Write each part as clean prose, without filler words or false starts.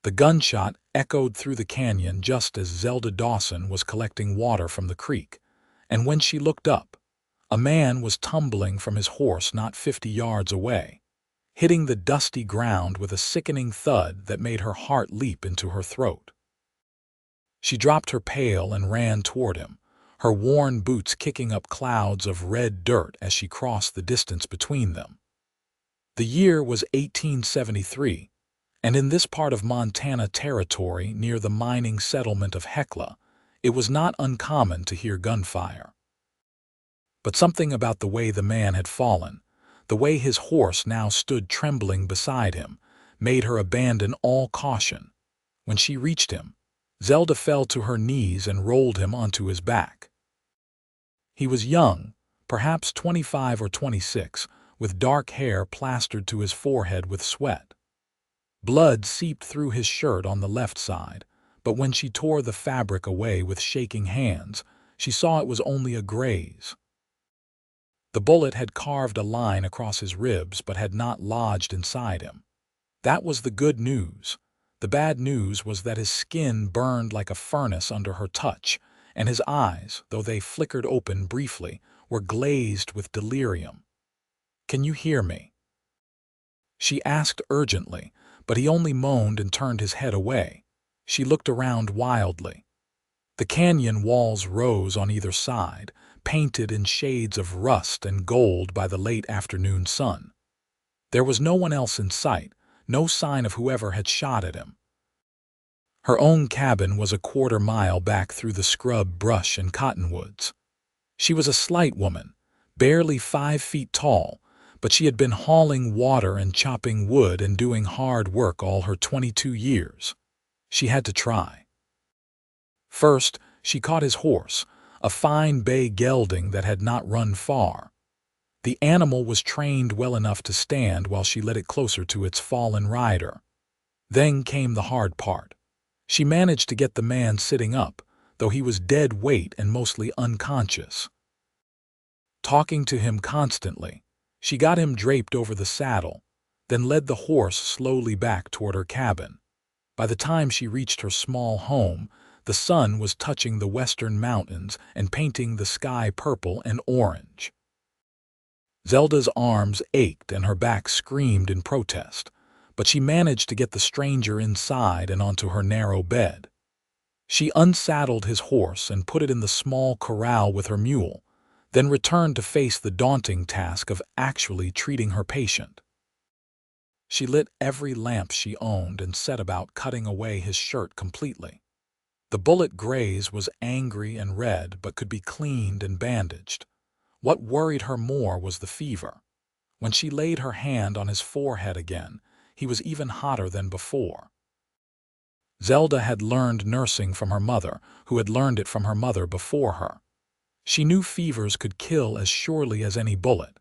The gunshot echoed through the canyon just as Zelda Dawson was collecting water from the creek, and when she looked up, a man was tumbling from his horse not 50 yards away, hitting the dusty ground with a sickening thud that made her heart leap into her throat. She dropped her pail and ran toward him, her worn boots kicking up clouds of red dirt as she crossed the distance between them. The year was 1873, and in this part of Montana Territory near the mining settlement of Hecla, it was not uncommon to hear gunfire. But something about the way the man had fallen, the way his horse now stood trembling beside him, made her abandon all caution. When she reached him, Zelda fell to her knees and rolled him onto his back. He was young, perhaps 25 or 26, with dark hair plastered to his forehead with sweat. Blood seeped through his shirt on the left side, but when she tore the fabric away with shaking hands, she saw it was only a graze. The bullet had carved a line across his ribs but had not lodged inside him. That was the good news. The bad news was that his skin burned like a furnace under her touch, and his eyes, though they flickered open briefly, were glazed with delirium. "Can you hear me?" she asked urgently, but he only moaned and turned his head away. She looked around wildly. The canyon walls rose on either side, painted in shades of rust and gold by the late afternoon sun. There was no one else in sight, no sign of whoever had shot at him. Her own cabin was a quarter-mile back through the scrub brush and cottonwoods. She was a slight woman, barely 5 feet tall, but she had been hauling water and chopping wood and doing hard work all her 22 years. She had to try. First, she caught his horse, a fine bay gelding that had not run far. The animal was trained well enough to stand while she led it closer to its fallen rider. Then came the hard part. She managed to get the man sitting up, though he was dead weight and mostly unconscious. Talking to him constantly, she got him draped over the saddle, then led the horse slowly back toward her cabin. By the time she reached her small home, the sun was touching the western mountains and painting the sky purple and orange. Zelda's arms ached and her back screamed in protest, but she managed to get the stranger inside and onto her narrow bed. She unsaddled his horse and put it in the small corral with her mule, then returned to face the daunting task of actually treating her patient. She lit every lamp she owned and set about cutting away his shirt completely. The bullet graze was angry and red but could be cleaned and bandaged. What worried her more was the fever. When she laid her hand on his forehead again, he was even hotter than before. Zelda had learned nursing from her mother, who had learned it from her mother before her. She knew fevers could kill as surely as any bullet.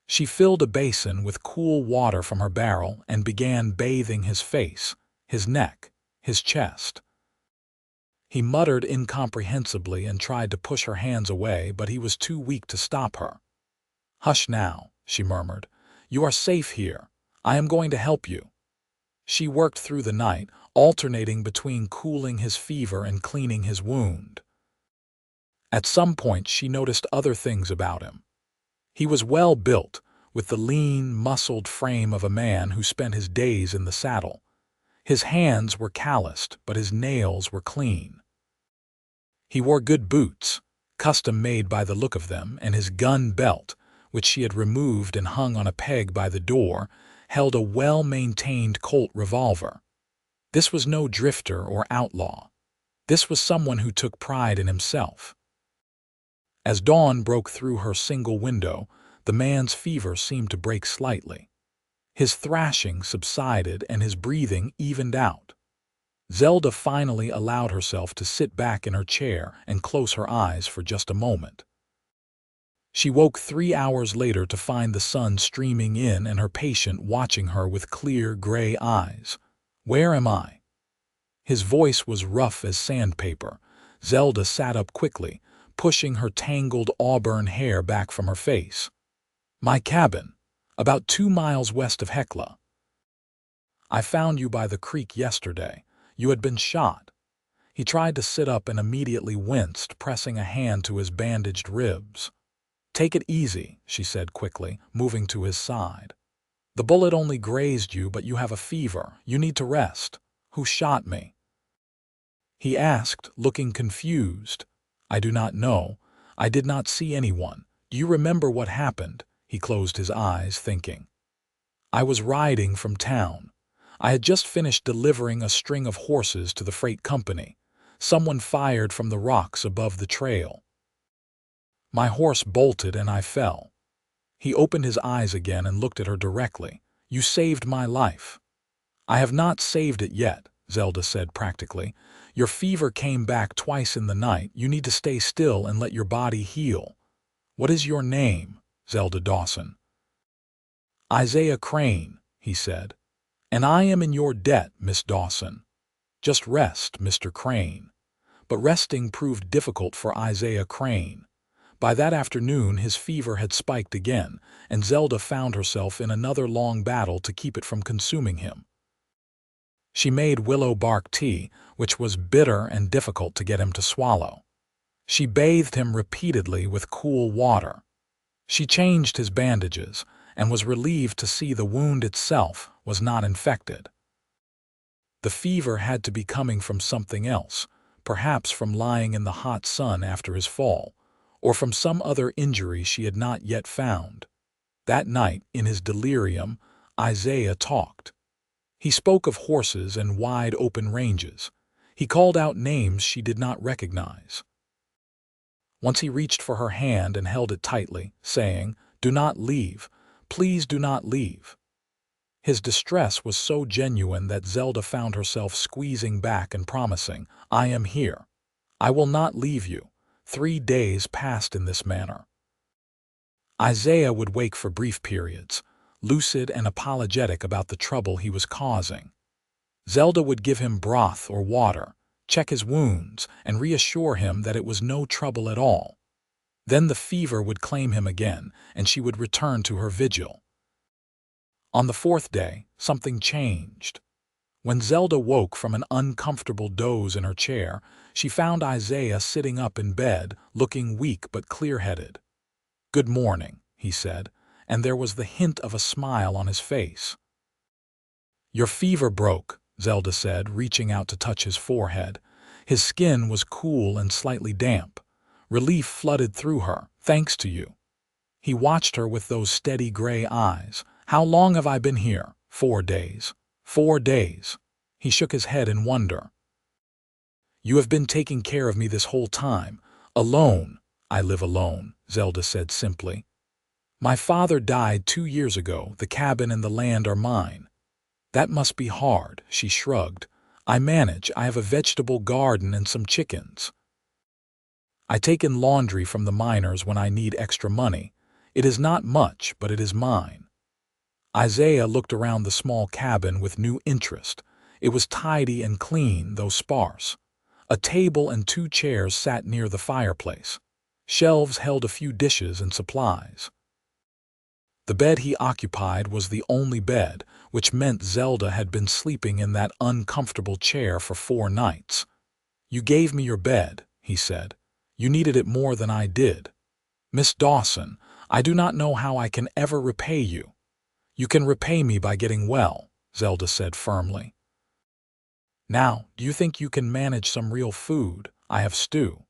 She filled a basin with cool water from her barrel and began bathing his face, his neck, his chest. He muttered incomprehensibly and tried to push her hands away, but he was too weak to stop her. "Hush now," she murmured. "You are safe here. I am going to help you." She worked through the night, alternating between cooling his fever and cleaning his wound. At some point, she noticed other things about him. He was well built, with the lean, muscled frame of a man who spent his days in the saddle. His hands were calloused, but his nails were clean. He wore good boots, custom-made by the look of them, and his gun belt, which she had removed and hung on a peg by the door, held a well-maintained Colt revolver. This was no drifter or outlaw. This was someone who took pride in himself. As dawn broke through her single window, the man's fever seemed to break slightly. His thrashing subsided and his breathing evened out. Zelda finally allowed herself to sit back in her chair and close her eyes for just a moment. She woke 3 hours later to find the sun streaming in and her patient watching her with clear gray eyes. "Where am I?" His voice was rough as sandpaper. Zelda sat up quickly, pushing her tangled auburn hair back from her face. "My cabin, about 2 miles west of Hecla." I found you by the creek yesterday. You had been shot." He tried to sit up and immediately winced, pressing a hand to his bandaged ribs. "Take it easy," she said quickly, moving to his side. "The bullet only grazed you, but you have a fever. You need to rest." "Who shot me?" he asked, looking confused. "I do not know. I did not see anyone. Do you remember what happened?" He closed his eyes, thinking. "I was riding from town. I had just finished delivering a string of horses to the freight company. Someone fired from the rocks above the trail. My horse bolted and I fell." He opened his eyes again and looked at her directly. "You saved my life." "I have not saved it yet," Zelda said practically. "Your fever came back twice in the night. You need to stay still and let your body heal." "What is your name?" "Zelda Dawson." "Isaiah Crane," he said. "And I am in your debt, Miss Dawson." "Just rest, Mr. Crane." But resting proved difficult for Isaiah Crane. By that afternoon his fever had spiked again, and Zelda found herself in another long battle to keep it from consuming him. She made willow bark tea, which was bitter and difficult to get him to swallow. She bathed him repeatedly with cool water. She changed his bandages, and was relieved to see the wound itself was not infected. The fever had to be coming from something else, perhaps from lying in the hot sun after his fall, or from some other injury she had not yet found. That night, in his delirium, Isaiah talked. He spoke of horses and wide open ranges. He called out names she did not recognize. Once he reached for her hand and held it tightly, saying, "Do not leave. Please do not leave." His distress was so genuine that Zelda found herself squeezing back and promising, "I am here. I will not leave you." 3 days passed in this manner. Isaiah would wake for brief periods, lucid and apologetic about the trouble he was causing. Zelda would give him broth or water, check his wounds, and reassure him that it was no trouble at all. Then the fever would claim him again, and she would return to her vigil. On the 4th day, something changed. When Zelda woke from an uncomfortable doze in her chair, she found Isaiah sitting up in bed, looking weak but clear-headed. "Good morning," he said, and there was the hint of a smile on his face. "Your fever broke," Zelda said, reaching out to touch his forehead. His skin was cool and slightly damp. Relief flooded through her, "Thanks to you." He watched her with those steady gray eyes. "How long have I been here?" 4 days. 4 days. He shook his head in wonder. "You have been taking care of me this whole time. Alone." "I live alone," Zelda said simply. "My father died 2 years ago. The cabin and the land are mine." "That must be hard," she shrugged. "I manage. I have a vegetable garden and some chickens. I take in laundry from the miners when I need extra money. It is not much, but it is mine." Isaiah looked around the small cabin with new interest. It was tidy and clean, though sparse. A table and 2 chairs sat near the fireplace. Shelves held a few dishes and supplies. The bed he occupied was the only bed, which meant Zelda had been sleeping in that uncomfortable chair for 4 nights. "You gave me your bed," he said. "You needed it more than I did. Miss Dawson, I do not know how I can ever repay you." "You can repay me by getting well," Zelda said firmly. "Now, do you think you can manage some real food? I have stew."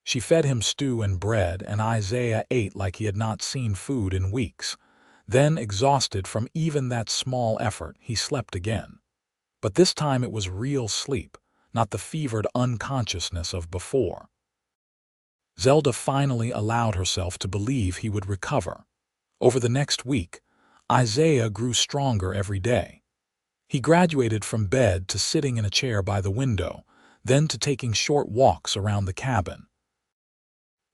She fed him stew and bread, and Isaiah ate like he had not seen food in weeks. Then, exhausted from even that small effort, he slept again. But this time it was real sleep, not the fevered unconsciousness of before. Zelda finally allowed herself to believe he would recover. Over the next week, Isaiah grew stronger every day. He graduated from bed to sitting in a chair by the window, then to taking short walks around the cabin.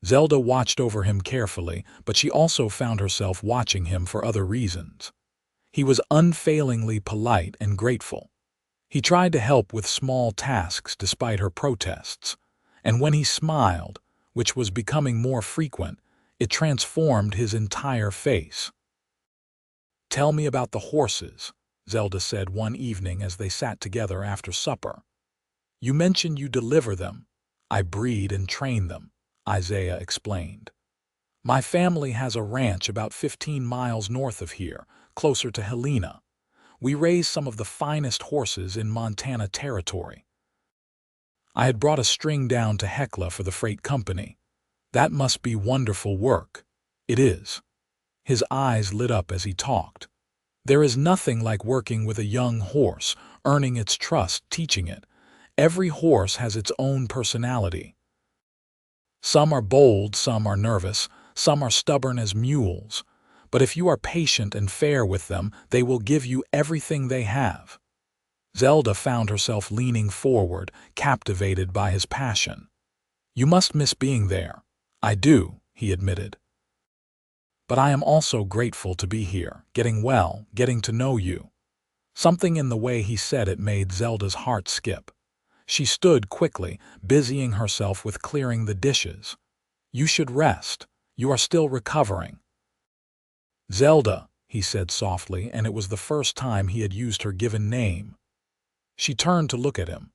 Zelda watched over him carefully, but she also found herself watching him for other reasons. He was unfailingly polite and grateful. He tried to help with small tasks despite her protests, and when he smiled, which was becoming more frequent, it transformed his entire face. "Tell me about the horses." Zelda said one evening as they sat together after supper. "You mentioned you deliver them." "I breed and train them," Isaiah explained. "My family has a ranch about 15 miles north of here, closer to Helena. We raise some of the finest horses in Montana Territory." I had brought a string down to Hecla for the freight company. "That must be wonderful work." "It is." His eyes lit up as he talked. "There is nothing like working with a young horse, earning its trust, teaching it. Every horse has its own personality. Some are bold, some are nervous, some are stubborn as mules. But if you are patient and fair with them, they will give you everything they have." Zelda found herself leaning forward, captivated by his passion. "You must miss being there." "I do," he admitted. "But I am also grateful to be here, getting well, getting to know you." Something in the way he said it made Zelda's heart skip. She stood quickly, busying herself with clearing the dishes. "You should rest. You are still recovering." "Zelda," he said softly, and it was the first time he had used her given name. She turned to look at him.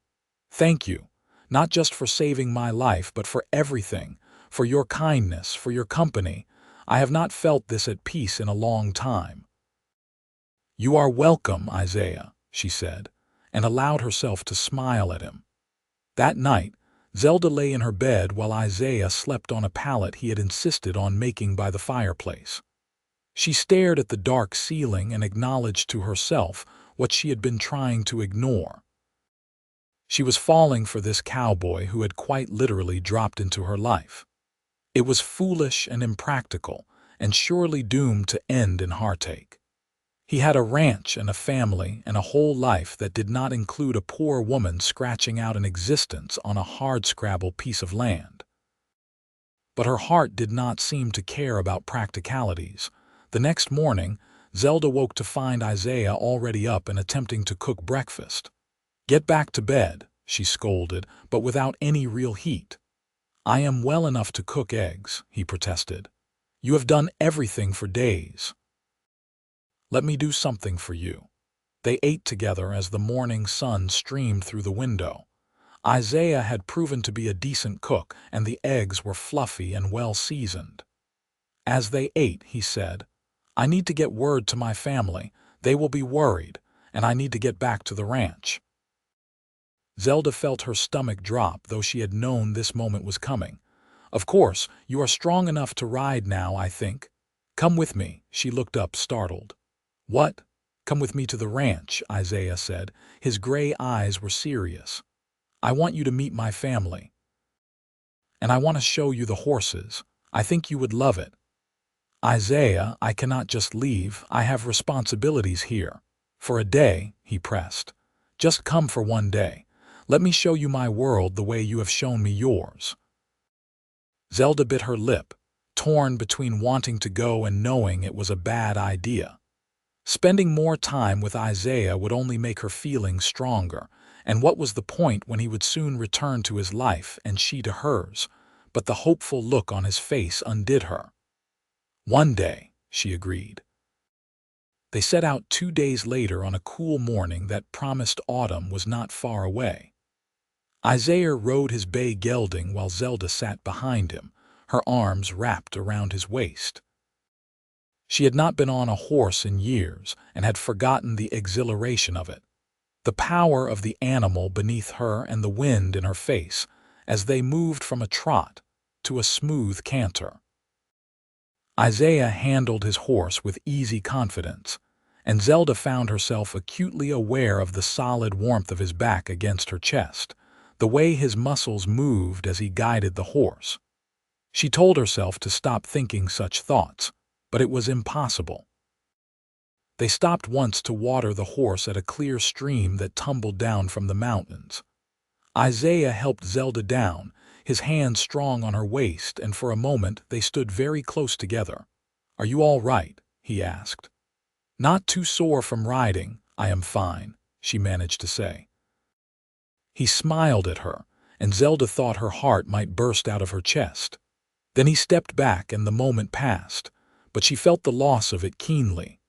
"Thank you, not just for saving my life, but for everything, for your kindness, for your company. I have not felt this at peace in a long time." "You are welcome, Isaiah," she said, and allowed herself to smile at him. That night, Zelda lay in her bed while Isaiah slept on a pallet he had insisted on making by the fireplace. She stared at the dark ceiling and acknowledged to herself what she had been trying to ignore. She was falling for this cowboy who had quite literally dropped into her life. It was foolish and impractical, and surely doomed to end in heartache. He had a ranch and a family and a whole life that did not include a poor woman scratching out an existence on a hardscrabble piece of land. But her heart did not seem to care about practicalities. The next morning, Zelda woke to find Isaiah already up and attempting to cook breakfast. "Get back to bed," she scolded, but without any real heat. "I am well enough to cook eggs," he protested. "You have done everything for days. Let me do something for you." They ate together as the morning sun streamed through the window. Isaiah had proven to be a decent cook, and the eggs were fluffy and well seasoned. As they ate, he said, "I need to get word to my family. They will be worried, and I need to get back to the ranch." Zelda felt her stomach drop, though she had known this moment was coming. "Of course, you are strong enough to ride now, I think. Come with me." She looked up, startled. "What?" "Come with me to the ranch," Isaiah said. His gray eyes were serious. "I want you to meet my family. And I want to show you the horses. I think you would love it." "Isaiah, I cannot just leave. I have responsibilities here." "For a day," he pressed. "Just come for one day. Let me show you my world the way you have shown me yours." Zelda bit her lip, torn between wanting to go and knowing it was a bad idea. Spending more time with Isaiah would only make her feelings stronger, and what was the point when he would soon return to his life and she to hers? But the hopeful look on his face undid her. "One day," she agreed. They set out 2 days later on a cool morning that promised autumn was not far away. Isaiah rode his bay gelding while Zelda sat behind him, her arms wrapped around his waist. She had not been on a horse in years and had forgotten the exhilaration of it, the power of the animal beneath her and the wind in her face as they moved from a trot to a smooth canter. Isaiah handled his horse with easy confidence, and Zelda found herself acutely aware of the solid warmth of his back against her chest, the way his muscles moved as he guided the horse. She told herself to stop thinking such thoughts, but it was impossible. They stopped once to water the horse at a clear stream that tumbled down from the mountains. Isaiah helped Zelda down, his hand strong on her waist, and for a moment they stood very close together. "Are you all right?" he asked. "Not too sore from riding. I am fine," she managed to say. He smiled at her, and Zelda thought her heart might burst out of her chest. Then he stepped back and the moment passed, but she felt the loss of it keenly.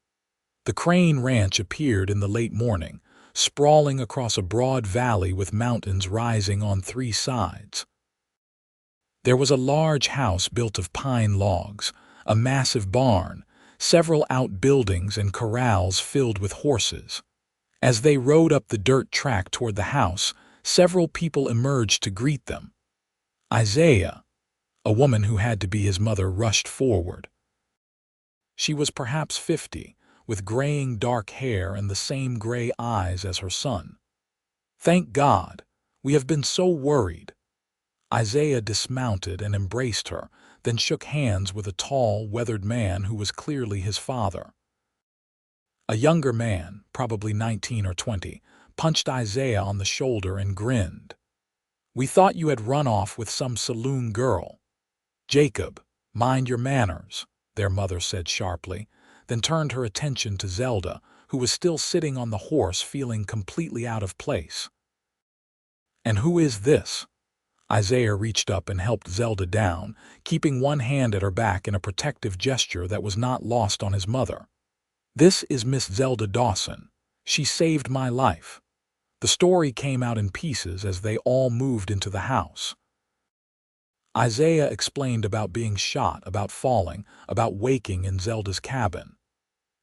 The Crane Ranch appeared in the late morning, sprawling across a broad valley with mountains rising on three sides. There was a large house built of pine logs, a massive barn, several outbuildings and corrals filled with horses. As they rode up the dirt track toward the house, several people emerged to greet them. Isaiah, a woman who had to be his mother, rushed forward. She was perhaps 50, with graying dark hair and the same gray eyes as her son. "Thank God! We have been so worried." Isaiah dismounted and embraced her, then shook hands with a tall, weathered man who was clearly his father. A younger man, probably 19 or 20, punched Isaiah on the shoulder and grinned. "We thought you had run off with some saloon girl." "Jacob, mind your manners," their mother said sharply, then turned her attention to Zelda, who was still sitting on the horse feeling completely out of place. "And who is this?" Isaiah reached up and helped Zelda down, keeping one hand at her back in a protective gesture that was not lost on his mother. "This is Miss Zelda Dawson. She saved my life." The story came out in pieces as they all moved into the house. Isaiah explained about being shot, about falling, about waking in Zelda's cabin.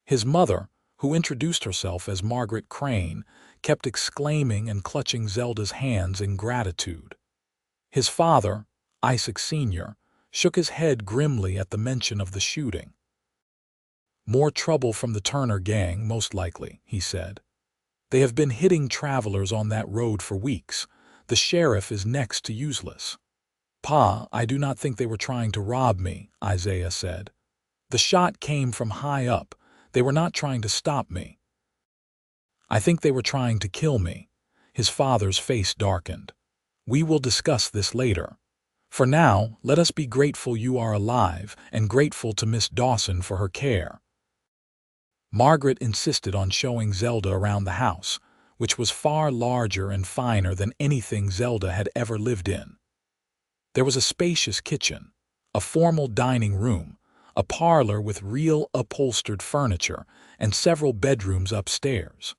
His mother, who introduced herself as Margaret Crane, kept exclaiming and clutching Zelda's hands in gratitude. His father, Isaac Sr., shook his head grimly at the mention of the shooting. "More trouble from the Turner gang, most likely," he said. "They have been hitting travelers on that road for weeks. The sheriff is next to useless." "Pa, I do not think they were trying to rob me," Isaiah said. "The shot came from high up. They were not trying to stop me." "I think they were trying to kill me." His father's face darkened. "We will discuss this later. For now, let us be grateful you are alive and grateful to Miss Dawson for her care." Margaret insisted on showing Zelda around the house, which was far larger and finer than anything Zelda had ever lived in. There was a spacious kitchen, a formal dining room, a parlor with real upholstered furniture, and several bedrooms upstairs.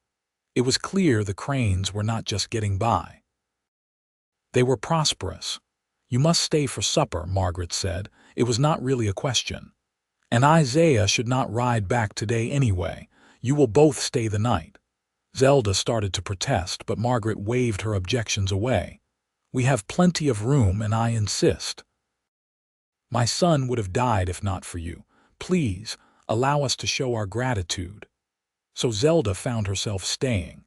It was clear the Cranes were not just getting by. They were prosperous. "You must stay for supper," Margaret said. It was not really a question. "And Isaiah should not ride back today anyway. You will both stay the night." Zelda started to protest, but Margaret waved her objections away. "We have plenty of room, and I insist. My son would have died if not for you. Please, allow us to show our gratitude." So Zelda found herself staying.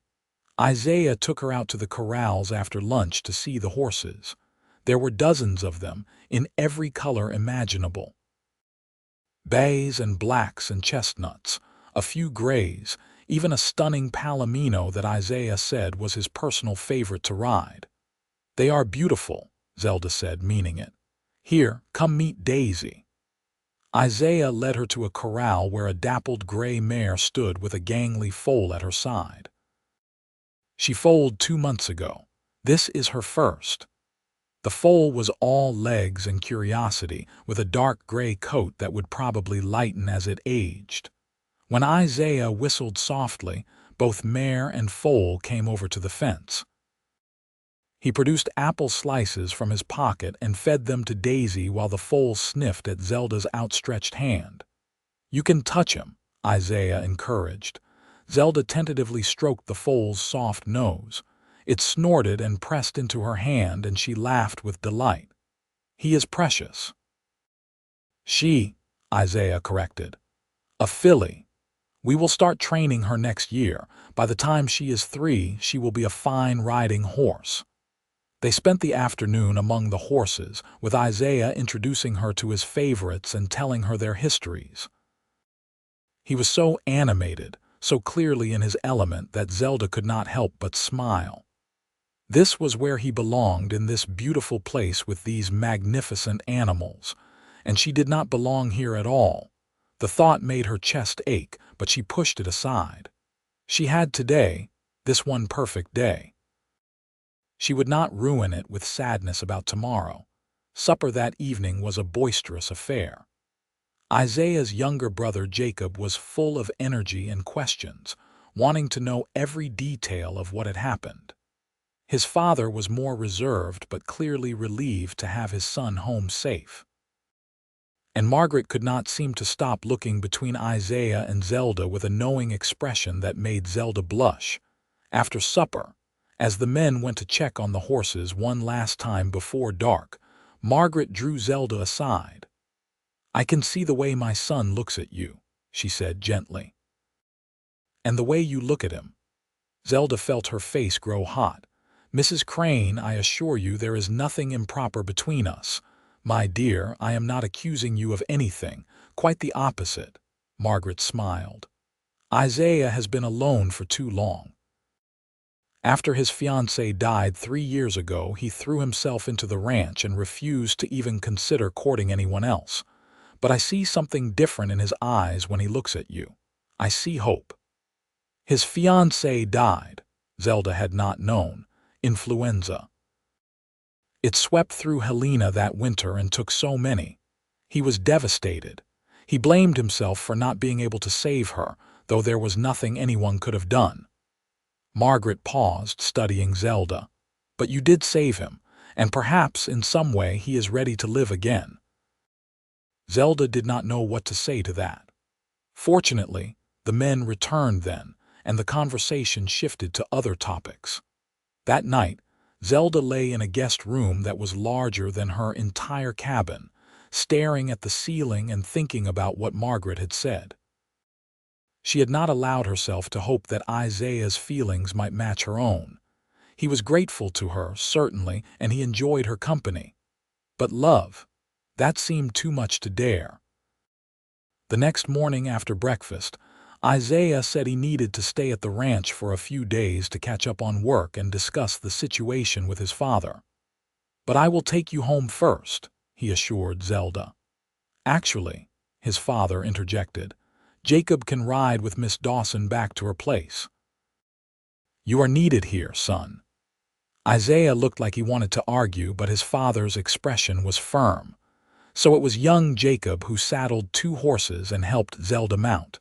Isaiah took her out to the corrals after lunch to see the horses. There were dozens of them, in every color imaginable. Bays and blacks and chestnuts, a few grays, even a stunning palomino that Isaiah said was his personal favorite to ride. "They are beautiful," Zelda said, meaning it. "Here, come meet Daisy." Isaiah led her to a corral where a dappled gray mare stood with a gangly foal at her side. "She foaled 2 months ago. This is her first." The foal was all legs and curiosity, with a dark gray coat that would probably lighten as it aged. When Isaiah whistled softly, both mare and foal came over to the fence. He produced apple slices from his pocket and fed them to Daisy while the foal sniffed at Zelda's outstretched hand. "You can touch him," Isaiah encouraged. Zelda tentatively stroked the foal's soft nose. It snorted and pressed into her hand, and she laughed with delight. "He is precious." "She," Isaiah corrected. "A filly. We will start training her next year. By the time she is 3, she will be a fine riding horse." They spent the afternoon among the horses, with Isaiah introducing her to his favorites and telling her their histories. He was so animated, so clearly in his element, that Zelda could not help but smile. This was where he belonged, in this beautiful place with these magnificent animals, and she did not belong here at all. The thought made her chest ache, but she pushed it aside. She had today, this one perfect day. She would not ruin it with sadness about tomorrow. Supper that evening was a boisterous affair. Isaiah's younger brother Jacob was full of energy and questions, wanting to know every detail of what had happened. His father was more reserved but clearly relieved to have his son home safe. And Margaret could not seem to stop looking between Isaiah and Zelda with a knowing expression that made Zelda blush. After supper, as the men went to check on the horses one last time before dark, Margaret drew Zelda aside. "I can see the way my son looks at you," she said gently. "And the way you look at him." Zelda felt her face grow hot. "Mrs. Crane, I assure you there is nothing improper between us. My dear, I am not accusing you of anything. Quite the opposite." Margaret smiled. "Isaiah has been alone for too long. After his fiancée died 3 years ago, he threw himself into the ranch and refused to even consider courting anyone else. But I see something different in his eyes when he looks at you. I see hope." His fiancée died. Zelda had not known. Influenza. It swept through Helena that winter and took so many. He was devastated. He blamed himself for not being able to save her, though there was nothing anyone could have done. Margaret paused, studying Zelda. "But you did save him, and perhaps in some way he is ready to live again." Zelda did not know what to say to that. Fortunately, the men returned then, and the conversation shifted to other topics. That night, Zelda lay in a guest room that was larger than her entire cabin, staring at the ceiling and thinking about what Margaret had said. She had not allowed herself to hope that Isaiah's feelings might match her own. He was grateful to her, certainly, and he enjoyed her company. But love, that seemed too much to dare. The next morning after breakfast, Isaiah said he needed to stay at the ranch for a few days to catch up on work and discuss the situation with his father. "But I will take you home first," he assured Zelda. "Actually," his father interjected, "Jacob can ride with Miss Dawson back to her place." "You are needed here, son." Isaiah looked like he wanted to argue, but his father's expression was firm. So it was young Jacob who saddled 2 horses and helped Zelda mount.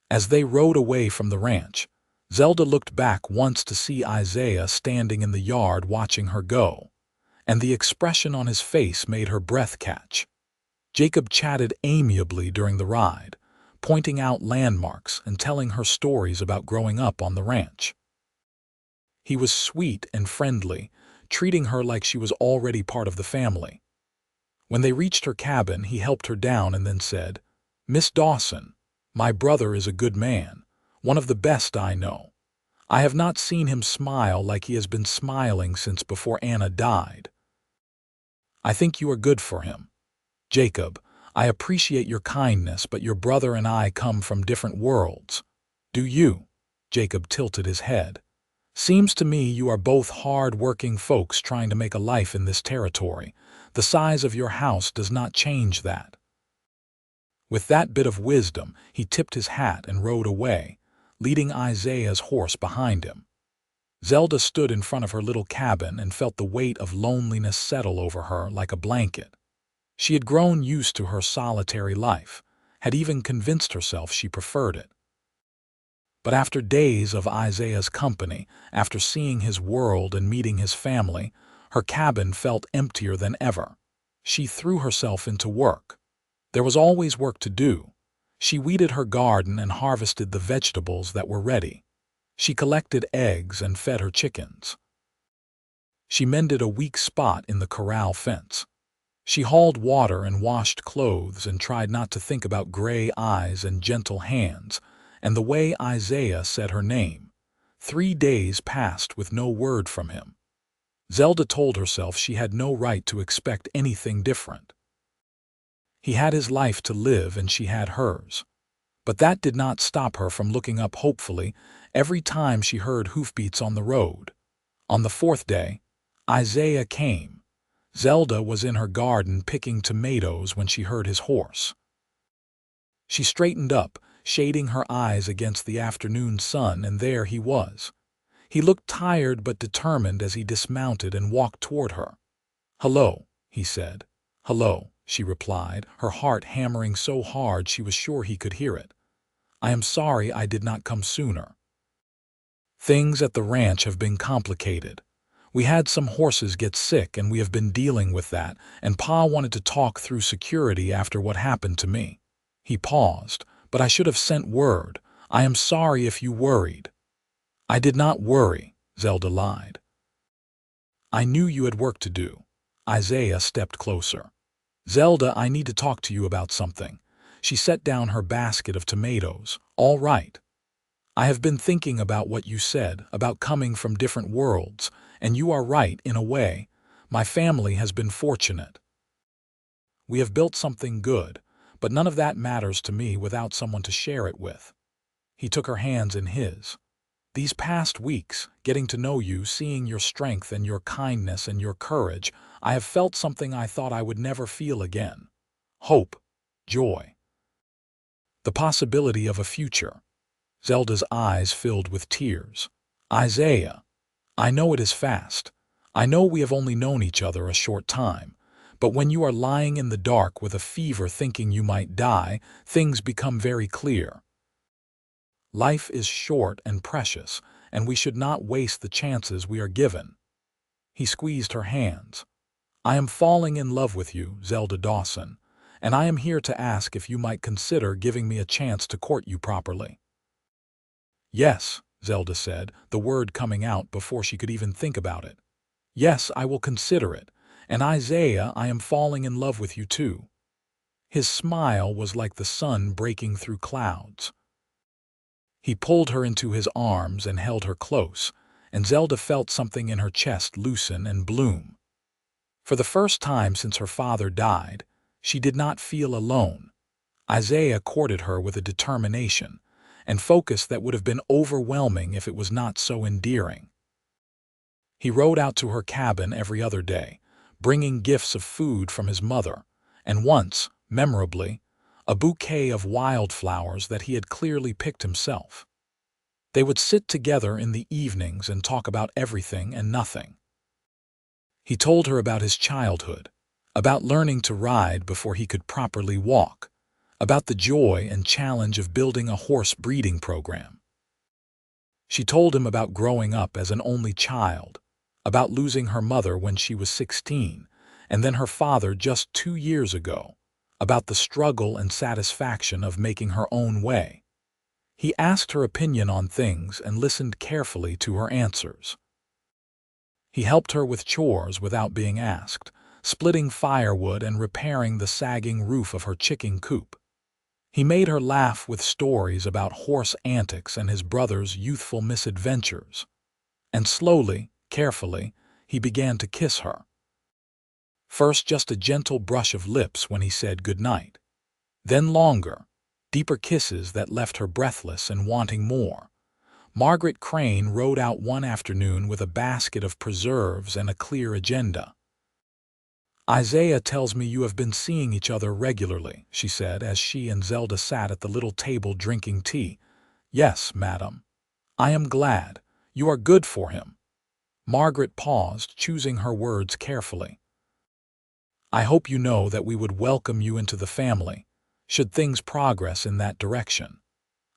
As they rode away from the ranch, Zelda looked back once to see Isaiah standing in the yard watching her go, and the expression on his face made her breath catch. Jacob chatted amiably during the ride, pointing out landmarks and telling her stories about growing up on the ranch. He was sweet and friendly, treating her like she was already part of the family. When they reached her cabin, he helped her down and then said, "Miss Dawson, my brother is a good man, one of the best I know. I have not seen him smile like he has been smiling since before Anna died. I think you are good for him. Jacob, I appreciate your kindness, but your brother and I come from different worlds." "Do you?" Jacob tilted his head. "Seems to me you are both hard-working folks trying to make a life in this territory. The size of your house does not change that." With that bit of wisdom, he tipped his hat and rode away, leading Isaiah's horse behind him. Zelda stood in front of her little cabin and felt the weight of loneliness settle over her like a blanket. She had grown used to her solitary life, had even convinced herself she preferred it. But after days of Isaiah's company, after seeing his world and meeting his family, her cabin felt emptier than ever. She threw herself into work. There was always work to do. She weeded her garden and harvested the vegetables that were ready. She collected eggs and fed her chickens. She mended a weak spot in the corral fence. She hauled water and washed clothes and tried not to think about gray eyes and gentle hands, and the way Isaiah said her name. 3 days passed with no word from him. Zelda told herself she had no right to expect anything different. He had his life to live and she had hers. But that did not stop her from looking up hopefully every time she heard hoofbeats on the road. On the 4th day, Isaiah came. Zelda was in her garden picking tomatoes when she heard his horse. She straightened up, shading her eyes against the afternoon sun, and there he was. He looked tired but determined as he dismounted and walked toward her. "Hello," he said. "Hello." she replied, her heart hammering so hard she was sure he could hear it. I am sorry I did not come sooner. Things at the ranch have been complicated. We had some horses get sick and we have been dealing with that, and Pa wanted to talk through security after what happened to me. He paused, but I should have sent word. I am sorry if you worried. I did not worry, Zelda lied. I knew you had work to do. Isaiah stepped closer. Zelda, I need to talk to you about something. She set down her basket of tomatoes. All right. I have been thinking about what you said, about coming from different worlds, and you are right in a way. My family has been fortunate. We have built something good, but none of that matters to me without someone to share it with. He took her hands in his. These past weeks, getting to know you, seeing your strength and your kindness and your courage, I have felt something I thought I would never feel again. Hope, joy, the possibility of a future. Zelda's eyes filled with tears. Isaiah, I know it is fast. I know we have only known each other a short time. But when you are lying in the dark with a fever thinking you might die, things become very clear. Life is short and precious, and we should not waste the chances we are given. He squeezed her hands. I am falling in love with you, Zelda Dawson, and I am here to ask if you might consider giving me a chance to court you properly. Yes, Zelda said, the word coming out before she could even think about it. Yes, I will consider it, and Isaiah, I am falling in love with you too. His smile was like the sun breaking through clouds. He pulled her into his arms and held her close, and Zelda felt something in her chest loosen and bloom. For the first time since her father died, she did not feel alone. Isaiah courted her with a determination and focus that would have been overwhelming if it was not so endearing. He rode out to her cabin every other day, bringing gifts of food from his mother, and once, memorably, a bouquet of wildflowers that he had clearly picked himself. They would sit together in the evenings and talk about everything and nothing. He told her about his childhood, about learning to ride before he could properly walk, about the joy and challenge of building a horse breeding program. She told him about growing up as an only child, about losing her mother when she was 16, and then her father just 2 years ago, about the struggle and satisfaction of making her own way. He asked her opinion on things and listened carefully to her answers. He helped her with chores without being asked, splitting firewood and repairing the sagging roof of her chicken coop. He made her laugh with stories about horse antics and his brother's youthful misadventures. And slowly, carefully, he began to kiss her. First just a gentle brush of lips when he said goodnight. Then longer, deeper kisses that left her breathless and wanting more. Margaret Crane rode out one afternoon with a basket of preserves and a clear agenda. Isaiah tells me you have been seeing each other regularly, she said as she and Zelda sat at the little table drinking tea. Yes, madam. I am glad. You are good for him. Margaret paused, choosing her words carefully. I hope you know that we would welcome you into the family, should things progress in that direction.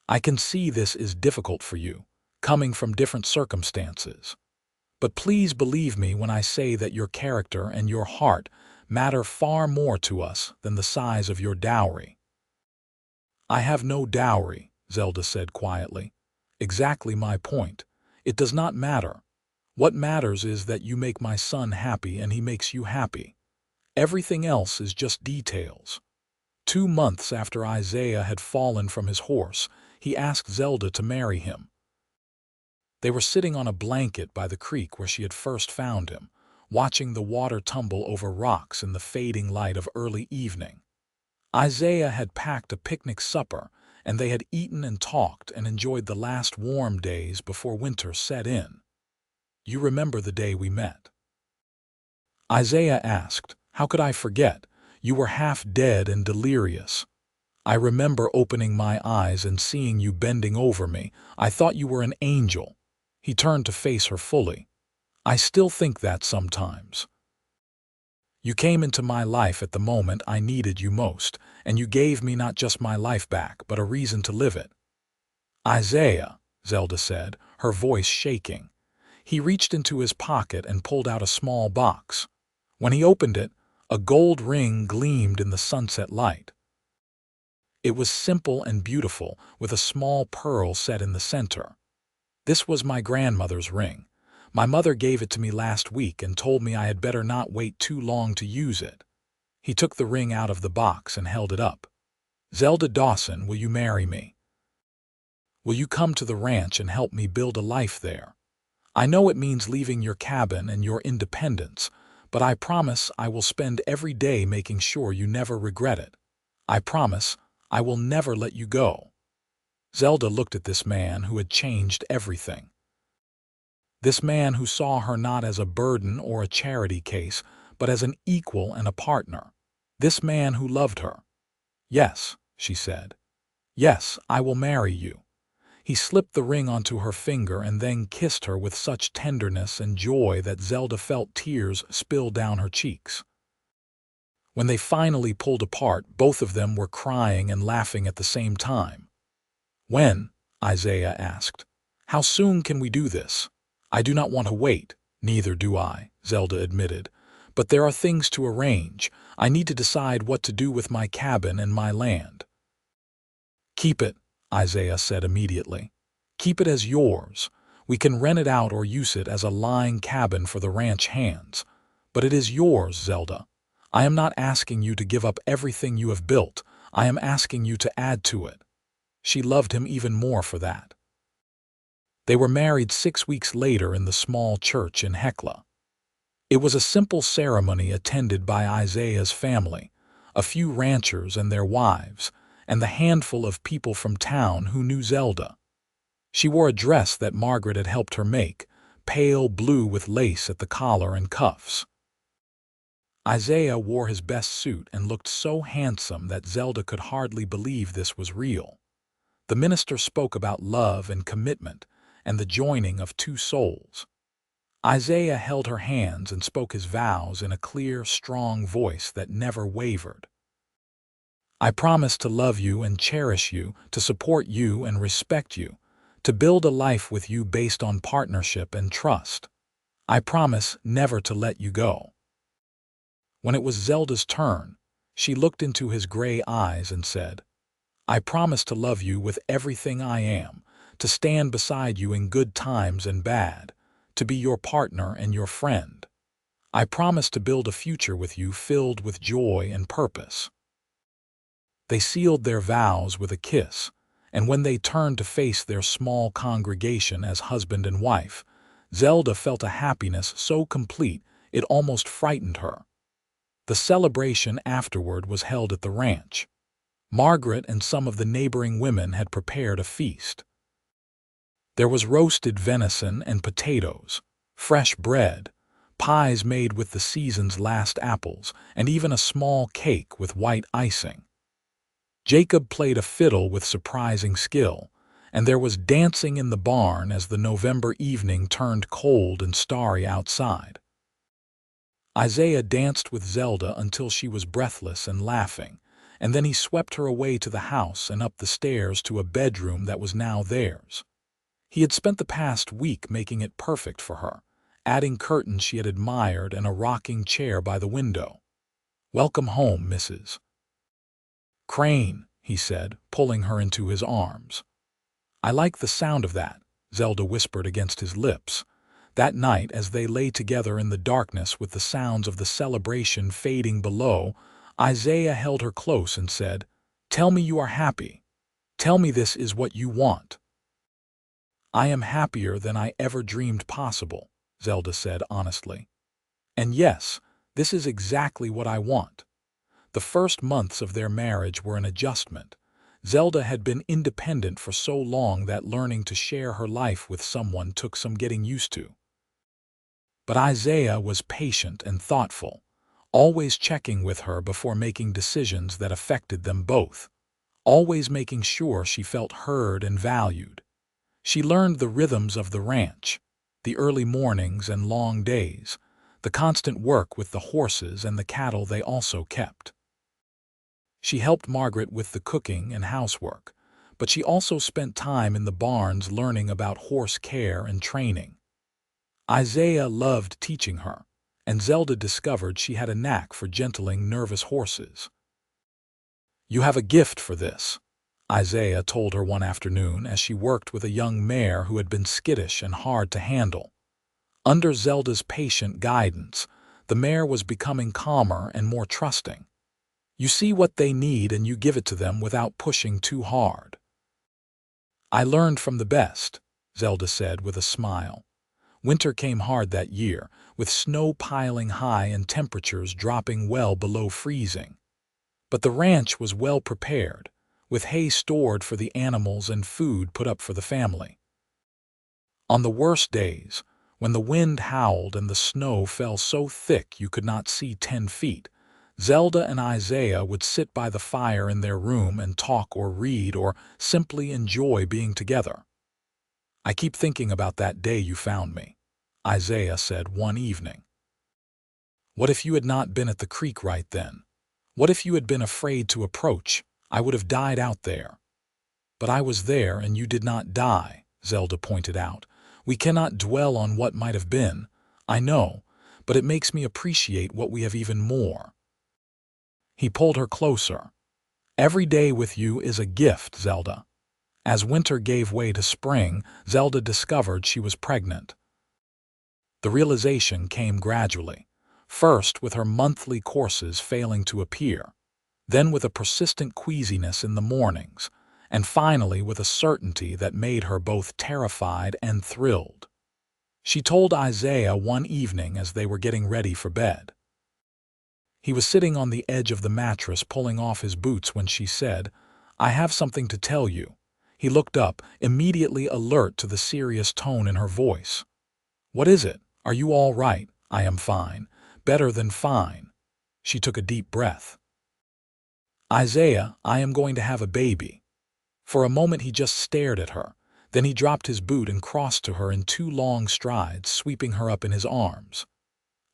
I can see this is difficult for you, coming from different circumstances. But please believe me when I say that your character and your heart matter far more to us than the size of your dowry. I have no dowry, Zelda said quietly. Exactly my point. It does not matter. What matters is that you make my son happy and he makes you happy. Everything else is just details. 2 months after Isaiah had fallen from his horse, he asked Zelda to marry him. They were sitting on a blanket by the creek where she had first found him, watching the water tumble over rocks in the fading light of early evening. Isaiah had packed a picnic supper, and they had eaten and talked and enjoyed the last warm days before winter set in. You remember the day we met? Isaiah asked. How could I forget? You were half dead and delirious. I remember opening my eyes and seeing you bending over me. I thought you were an angel. He turned to face her fully. I still think that sometimes. You came into my life at the moment I needed you most, and you gave me not just my life back, but a reason to live it." "Isaiah," Zelda said, her voice shaking. He reached into his pocket and pulled out a small box. When he opened it, a gold ring gleamed in the sunset light. It was simple and beautiful, with a small pearl set in the center. "This was my grandmother's ring. My mother gave it to me last week and told me I had better not wait too long to use it." He took the ring out of the box and held it up. "Zelda Dawson, will you marry me? Will you come to the ranch and help me build a life there? I know it means leaving your cabin and your independence, but I promise I will spend every day making sure you never regret it. I promise I will never let you go." Zelda looked at this man who had changed everything. This man who saw her not as a burden or a charity case, but as an equal and a partner. This man who loved her. "Yes," she said. "Yes, I will marry you." He slipped the ring onto her finger and then kissed her with such tenderness and joy that Zelda felt tears spill down her cheeks. When they finally pulled apart, both of them were crying and laughing at the same time. "When?" Isaiah asked. "How soon can we do this?" "I do not want to wait." "Neither do I," Zelda admitted. "But there are things to arrange. I need to decide what to do with my cabin and my land." "Keep it," Isaiah said immediately. "Keep it as yours. We can rent it out or use it as a lying cabin for the ranch hands. But it is yours, Zelda. I am not asking you to give up everything you have built. I am asking you to add to it." She loved him even more for that. They were married 6 weeks later in the small church in Hecla. It was a simple ceremony attended by Isaiah's family, a few ranchers and their wives, and the handful of people from town who knew Zelda. She wore a dress that Margaret had helped her make, pale blue with lace at the collar and cuffs. Isaiah wore his best suit and looked so handsome that Zelda could hardly believe this was real. The minister spoke about love and commitment and the joining of two souls. Isaiah held her hands and spoke his vows in a clear, strong voice that never wavered. "I promise to love you and cherish you, to support you and respect you, to build a life with you based on partnership and trust. I promise never to let you go." When it was Zelda's turn, she looked into his gray eyes and said, "I promise to love you with everything I am, to stand beside you in good times and bad, to be your partner and your friend. I promise to build a future with you filled with joy and purpose." They sealed their vows with a kiss, and when they turned to face their small congregation as husband and wife, Zelda felt a happiness so complete it almost frightened her. The celebration afterward was held at the ranch. Margaret and some of the neighboring women had prepared a feast. There was roasted venison and potatoes, fresh bread, pies made with the season's last apples, and even a small cake with white icing. Jacob played a fiddle with surprising skill, and there was dancing in the barn as the November evening turned cold and starry outside. Isaiah danced with Zelda until she was breathless and laughing, and then he swept her away to the house and up the stairs to a bedroom that was now theirs. He had spent the past week making it perfect for her, adding curtains she had admired and a rocking chair by the window. "Welcome home, Mrs. Crane," he said, pulling her into his arms. "I like the sound of that," Zelda whispered against his lips. That night, as they lay together in the darkness with the sounds of the celebration fading below, Isaiah held her close and said, "Tell me you are happy. Tell me this is what you want." "I am happier than I ever dreamed possible," Zelda said honestly. "And yes, this is exactly what I want." The first months of their marriage were an adjustment. Zelda had been independent for so long that learning to share her life with someone took some getting used to. But Isaiah was patient and thoughtful, always checking with her before making decisions that affected them both, always making sure she felt heard and valued. She learned the rhythms of the ranch, the early mornings and long days, the constant work with the horses and the cattle they also kept. She helped Margaret with the cooking and housework, but she also spent time in the barns learning about horse care and training. Isaiah loved teaching her, and Zelda discovered she had a knack for gentling nervous horses. "You have a gift for this," Isaiah told her one afternoon as she worked with a young mare who had been skittish and hard to handle. Under Zelda's patient guidance, the mare was becoming calmer and more trusting. "You see what they need and you give it to them without pushing too hard." "I learned from the best," Zelda said with a smile. Winter came hard that year, with snow piling high and temperatures dropping well below freezing. But the ranch was well prepared, with hay stored for the animals and food put up for the family. On the worst days, when the wind howled and the snow fell so thick you could not see 10 feet, Zelda and Isaiah would sit by the fire in their room and talk or read or simply enjoy being together. "I keep thinking about that day you found me," Isaiah said one evening. "What if you had not been at the creek right then? What if you had been afraid to approach? I would have died out there." "But I was there and you did not die," Zelda pointed out. "We cannot dwell on what might have been, I know, but it makes me appreciate what we have even more." He pulled her closer. "Every day with you is a gift, Zelda." As winter gave way to spring, Zelda discovered she was pregnant. The realization came gradually, first with her monthly courses failing to appear, then with a persistent queasiness in the mornings, and finally with a certainty that made her both terrified and thrilled. She told Isaiah one evening as they were getting ready for bed. He was sitting on the edge of the mattress pulling off his boots when she said, "I have something to tell you." He looked up, immediately alert to the serious tone in her voice. "What is it? Are you all right?" "I am fine. Better than fine." She took a deep breath. "Isaiah, I am going to have a baby." For a moment he just stared at her. Then he dropped his boot and crossed to her in 2 long strides, sweeping her up in his arms.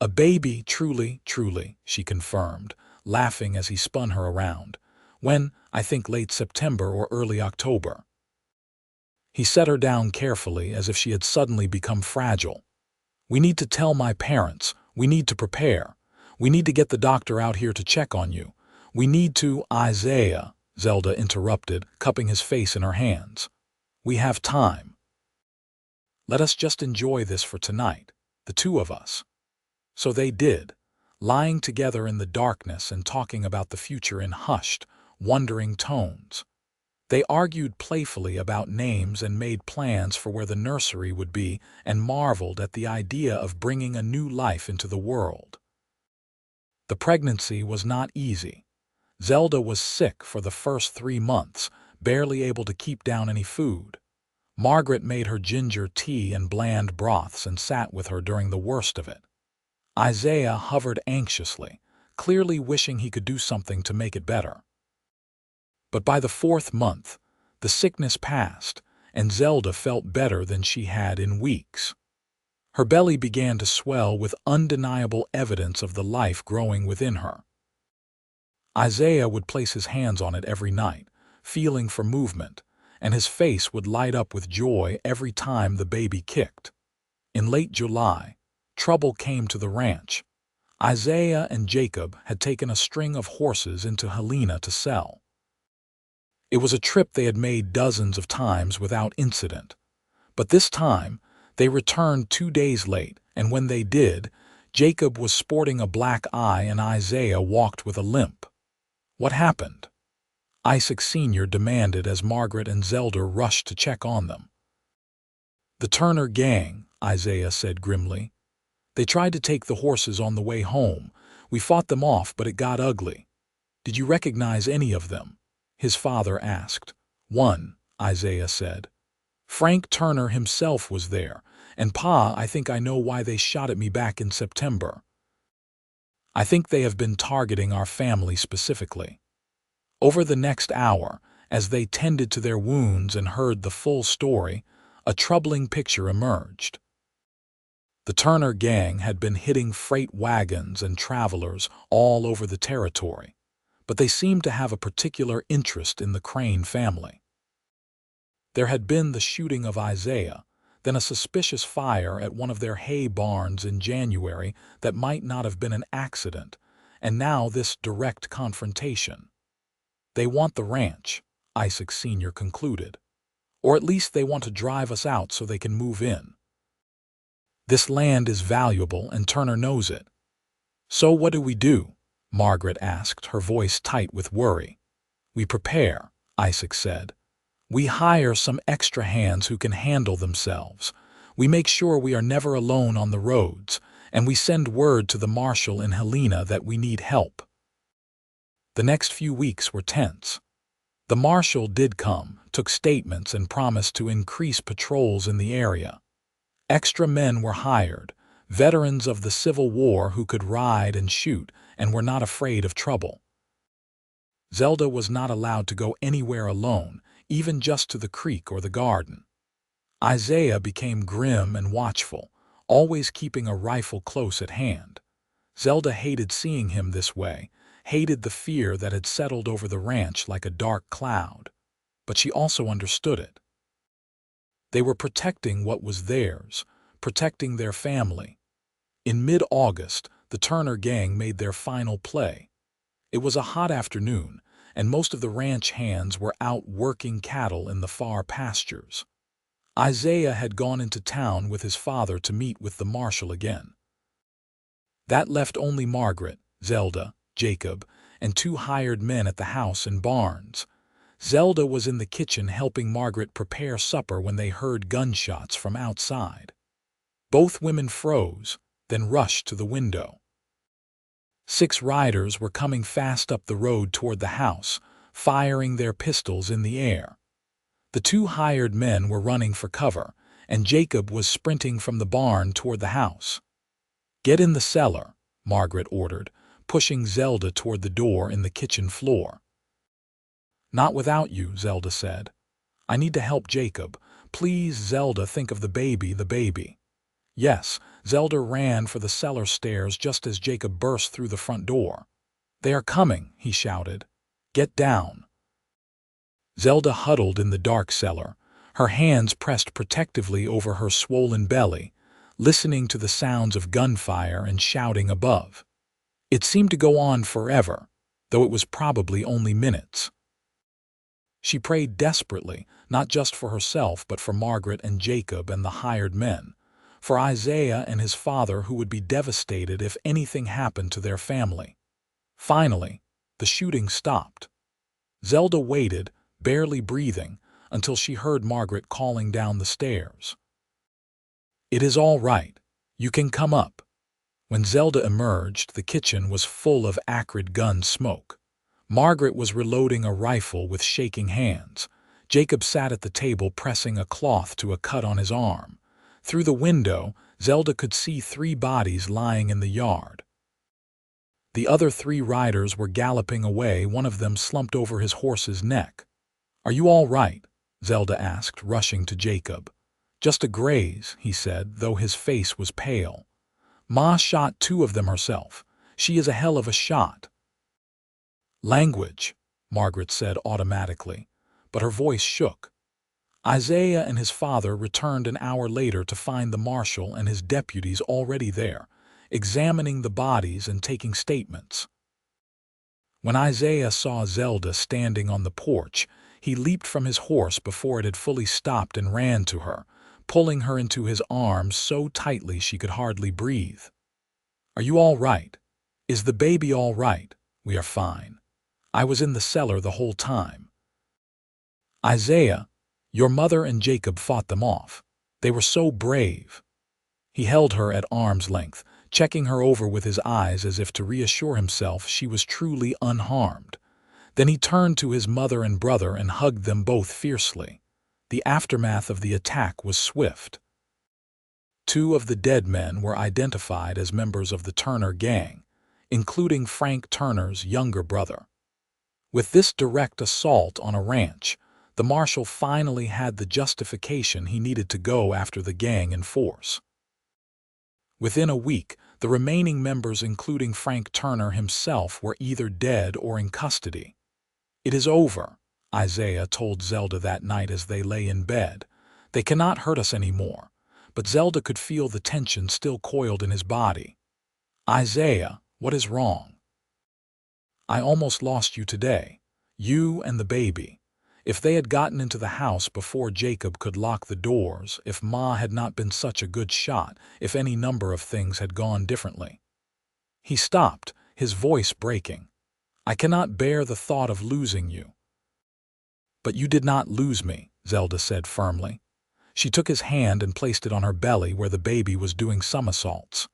"A baby, truly, truly," she confirmed, laughing as he spun her around. "When, I think late September or early October." He set her down carefully as if she had suddenly become fragile. "We need to tell my parents. We need to prepare. We need to get the doctor out here to check on you. We need to—" "Isaiah," Zelda interrupted, cupping his face in her hands. "We have time. Let us just enjoy this for tonight, the two of us." So they did, lying together in the darkness and talking about the future in hushed, wondering tones. They argued playfully about names and made plans for where the nursery would be and marveled at the idea of bringing a new life into the world. The pregnancy was not easy. Zelda was sick for the first 3 months, barely able to keep down any food. Margaret made her ginger tea and bland broths and sat with her during the worst of it. Isaiah hovered anxiously, clearly wishing he could do something to make it better. But by the 4th month, the sickness passed, and Zelda felt better than she had in weeks. Her belly began to swell with undeniable evidence of the life growing within her. Isaiah would place his hands on it every night, feeling for movement, and his face would light up with joy every time the baby kicked. In late July, trouble came to the ranch. Isaiah and Jacob had taken a string of horses into Helena to sell. It was a trip they had made dozens of times without incident. But this time, they returned 2 days late, and when they did, Jacob was sporting a black eye and Isaiah walked with a limp. "What happened?" Isaac Sr. demanded as Margaret and Zelda rushed to check on them. "The Turner gang," Isaiah said grimly. "They tried to take the horses on the way home. We fought them off, but it got ugly." "Did you recognize any of them?" his father asked. "One," Isaiah said. "Frank Turner himself was there, and Pa, I think I know why they shot at me back in September. I think they have been targeting our family specifically." Over the next hour, as they tended to their wounds and heard the full story, a troubling picture emerged. The Turner gang had been hitting freight wagons and travelers all over the territory, but they seemed to have a particular interest in the Crane family. There had been the shooting of Isaiah, then a suspicious fire at one of their hay barns in January that might not have been an accident, and now this direct confrontation. They want the ranch, Isaac Sr. concluded. Or at least they want to drive us out so they can move in. This land is valuable and Turner knows it. So what do? Margaret asked, her voice tight with worry. We prepare, Isaac said. We hire some extra hands who can handle themselves. We make sure we are never alone on the roads, and we send word to the marshal in Helena that we need help. The next few weeks were tense. The marshal did come, took statements, and promised to increase patrols in the area. Extra men were hired, veterans of the Civil War who could ride and shoot and were not afraid of trouble. Zelda was not allowed to go anywhere alone, even just to the creek or the garden. Isaiah became grim and watchful, always keeping a rifle close at hand. Zelda hated seeing him this way, hated the fear that had settled over the ranch like a dark cloud. But she also understood it. They were protecting what was theirs, protecting their family. In mid-August, the Turner gang made their final play. It was a hot afternoon, and most of the ranch hands were out working cattle in the far pastures. Isaiah had gone into town with his father to meet with the marshal again. That left only Margaret, Zelda, Jacob, and 2 hired men at the house and barns. Zelda was in the kitchen helping Margaret prepare supper when they heard gunshots from outside. Both women froze, then rushed to the window. 6 riders were coming fast up the road toward the house, firing their pistols in the air. The 2 hired men were running for cover, and Jacob was sprinting from the barn toward the house. Get in the cellar, Margaret ordered, pushing Zelda toward the door in the kitchen floor. Not without you, Zelda said. I need to help Jacob. Please, Zelda, think of the baby. Yes, Zelda ran for the cellar stairs just as Jacob burst through the front door. They are coming, he shouted. Get down. Zelda huddled in the dark cellar, her hands pressed protectively over her swollen belly, listening to the sounds of gunfire and shouting above. It seemed to go on forever, though it was probably only minutes. She prayed desperately, not just for herself but for Margaret and Jacob and the hired men, for Isaiah and his father who would be devastated if anything happened to their family. Finally, the shooting stopped. Zelda waited, barely breathing, until she heard Margaret calling down the stairs. It is all right. You can come up. When Zelda emerged, the kitchen was full of acrid gun smoke. Margaret was reloading a rifle with shaking hands. Jacob sat at the table pressing a cloth to a cut on his arm. Through the window, Zelda could see 3 bodies lying in the yard. The other 3 riders were galloping away, one of them slumped over his horse's neck. Are you all right? Zelda asked, rushing to Jacob. Just a graze, he said, though his face was pale. Ma shot 2 of them herself. She is a hell of a shot. Language, Margaret said automatically, but her voice shook. Isaiah and his father returned an hour later to find the marshal and his deputies already there, examining the bodies and taking statements. When Isaiah saw Zelda standing on the porch, he leaped from his horse before it had fully stopped and ran to her, pulling her into his arms so tightly she could hardly breathe. Are you all right? Is the baby all right? We are fine. I was in the cellar the whole time. Isaiah, your mother and Jacob fought them off. They were so brave. He held her at arm's length, checking her over with his eyes as if to reassure himself she was truly unharmed. Then he turned to his mother and brother and hugged them both fiercely. The aftermath of the attack was swift. 2 of the dead men were identified as members of the Turner gang, including Frank Turner's younger brother. With this direct assault on a ranch, the marshal finally had the justification he needed to go after the gang in force. Within a week, the remaining members, including Frank Turner himself, were either dead or in custody. "It is over," Isaiah told Zelda that night as they lay in bed. "They cannot hurt us anymore." But Zelda could feel the tension still coiled in his body. "Isaiah, what is wrong?" "I almost lost you today. You and the baby. If they had gotten into the house before Jacob could lock the doors, if Ma had not been such a good shot, if any number of things had gone differently." He stopped, his voice breaking. "I cannot bear the thought of losing you." "But you did not lose me," Zelda said firmly. She took his hand and placed it on her belly where the baby was doing somersaults.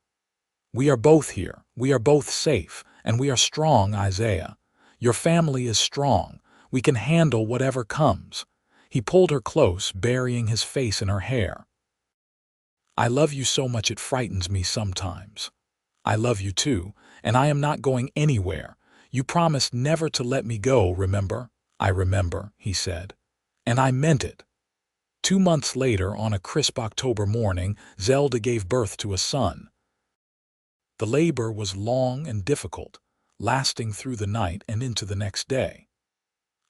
"We are both here, we are both safe, and we are strong, Isaiah. Your family is strong. We can handle whatever comes." He pulled her close, burying his face in her hair. "I love you so much it frightens me sometimes." "I love you too, and I am not going anywhere. You promised never to let me go, remember?" "I remember," he said. "And I meant it." 2 months later, on a crisp October morning, Zelda gave birth to a son. The labor was long and difficult, lasting through the night and into the next day.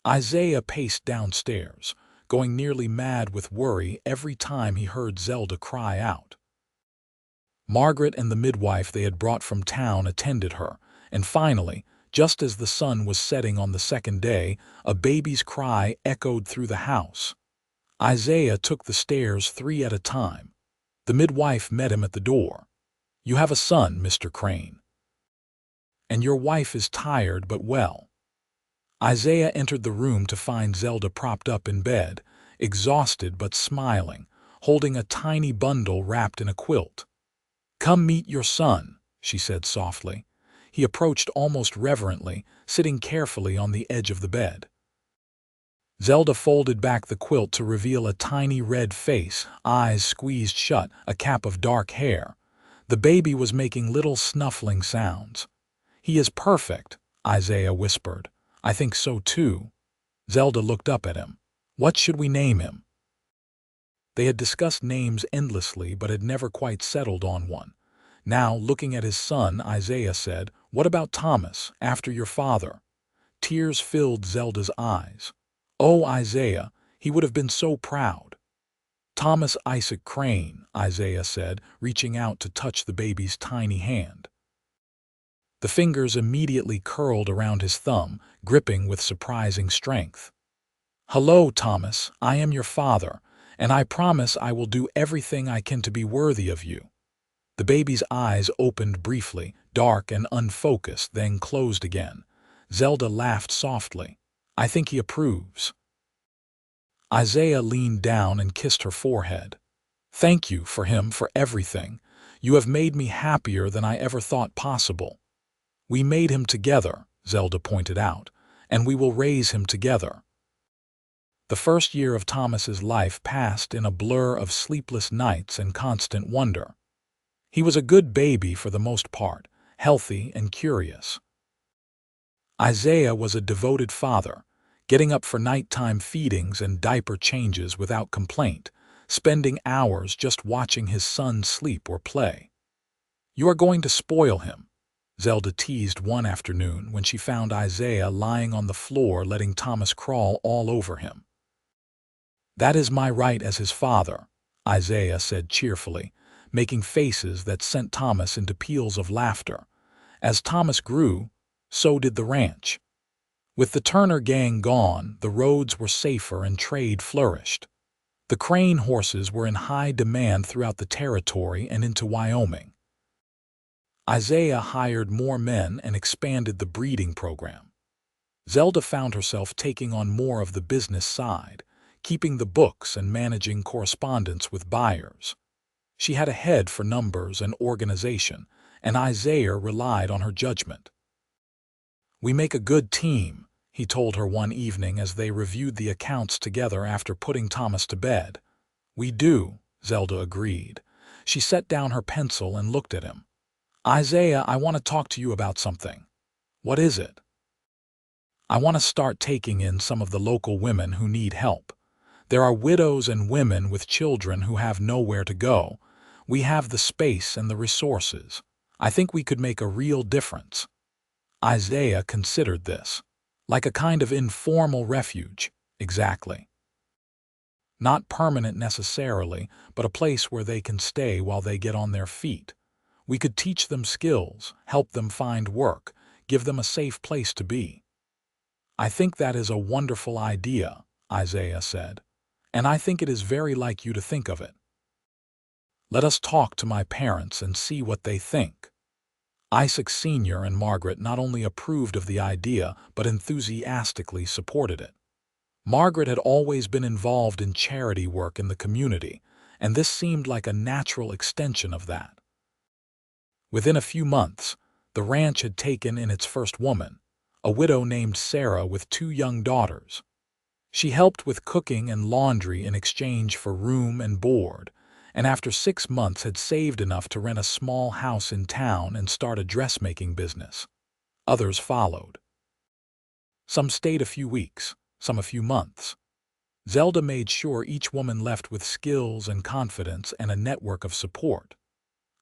Isaiah paced downstairs, going nearly mad with worry every time he heard Zelda cry out. Margaret and the midwife they had brought from town attended her, and finally, just as the sun was setting on the second day, a baby's cry echoed through the house. Isaiah took the stairs 3 at a time. The midwife met him at the door. "You have a son, Mr. Crane. And your wife is tired but well." Isaiah entered the room to find Zelda propped up in bed, exhausted but smiling, holding a tiny bundle wrapped in a quilt. "Come meet your son," she said softly. He approached almost reverently, sitting carefully on the edge of the bed. Zelda folded back the quilt to reveal a tiny red face, eyes squeezed shut, a cap of dark hair. The baby was making little snuffling sounds. "He is perfect," Isaiah whispered. "I think so too." Zelda looked up at him. "What should we name him?" They had discussed names endlessly but had never quite settled on one. Now, looking at his son, Isaiah said, "What about Thomas, after your father?" Tears filled Zelda's eyes. "Oh, Isaiah, he would have been so proud." "Thomas Isaac Crane," Isaiah said, reaching out to touch the baby's tiny hand. The fingers immediately curled around his thumb, gripping with surprising strength. "Hello, Thomas, I am your father, and I promise I will do everything I can to be worthy of you." The baby's eyes opened briefly, dark and unfocused, then closed again. Zelda laughed softly. "I think he approves." Isaiah leaned down and kissed her forehead. "Thank you for him, for everything. You have made me happier than I ever thought possible." "We made him together," Zelda pointed out, "and we will raise him together." The first year of Thomas's life passed in a blur of sleepless nights and constant wonder. He was a good baby for the most part, healthy and curious. Isaiah was a devoted father, getting up for nighttime feedings and diaper changes without complaint, spending hours just watching his son sleep or play. "You are going to spoil him," Zelda teased one afternoon when she found Isaiah lying on the floor letting Thomas crawl all over him. "That is my right as his father," Isaiah said cheerfully, making faces that sent Thomas into peals of laughter. As Thomas grew, so did the ranch. With the Turner gang gone, the roads were safer and trade flourished. The Crane horses were in high demand throughout the territory and into Wyoming. Isaiah hired more men and expanded the breeding program. Zelda found herself taking on more of the business side, keeping the books and managing correspondence with buyers. She had a head for numbers and organization, and Isaiah relied on her judgment. "We make a good team," he told her one evening as they reviewed the accounts together after putting Thomas to bed. "We do," Zelda agreed. She set down her pencil and looked at him. "Isaiah, I want to talk to you about something." "What is it?" "I want to start taking in some of the local women who need help. There are widows and women with children who have nowhere to go. We have the space and the resources. I think we could make a real difference." Isaiah considered this. Like a kind of informal refuge. Exactly. Not permanent necessarily, but a place where they can stay while they get on their feet. We could teach them skills, help them find work, give them a safe place to be. "I think that is a wonderful idea," Isaiah said, "and I think it is very like you to think of it. Let us talk to my parents and see what they think." Isaac Sr. and Margaret not only approved of the idea, but enthusiastically supported it. Margaret had always been involved in charity work in the community, and this seemed like a natural extension of that. Within a few months, the ranch had taken in its first woman, a widow named Sarah with 2 young daughters. She helped with cooking and laundry in exchange for room and board, and after 6 months had saved enough to rent a small house in town and start a dressmaking business. Others followed. Some stayed a few weeks, some a few months. Zelda made sure each woman left with skills and confidence and a network of support.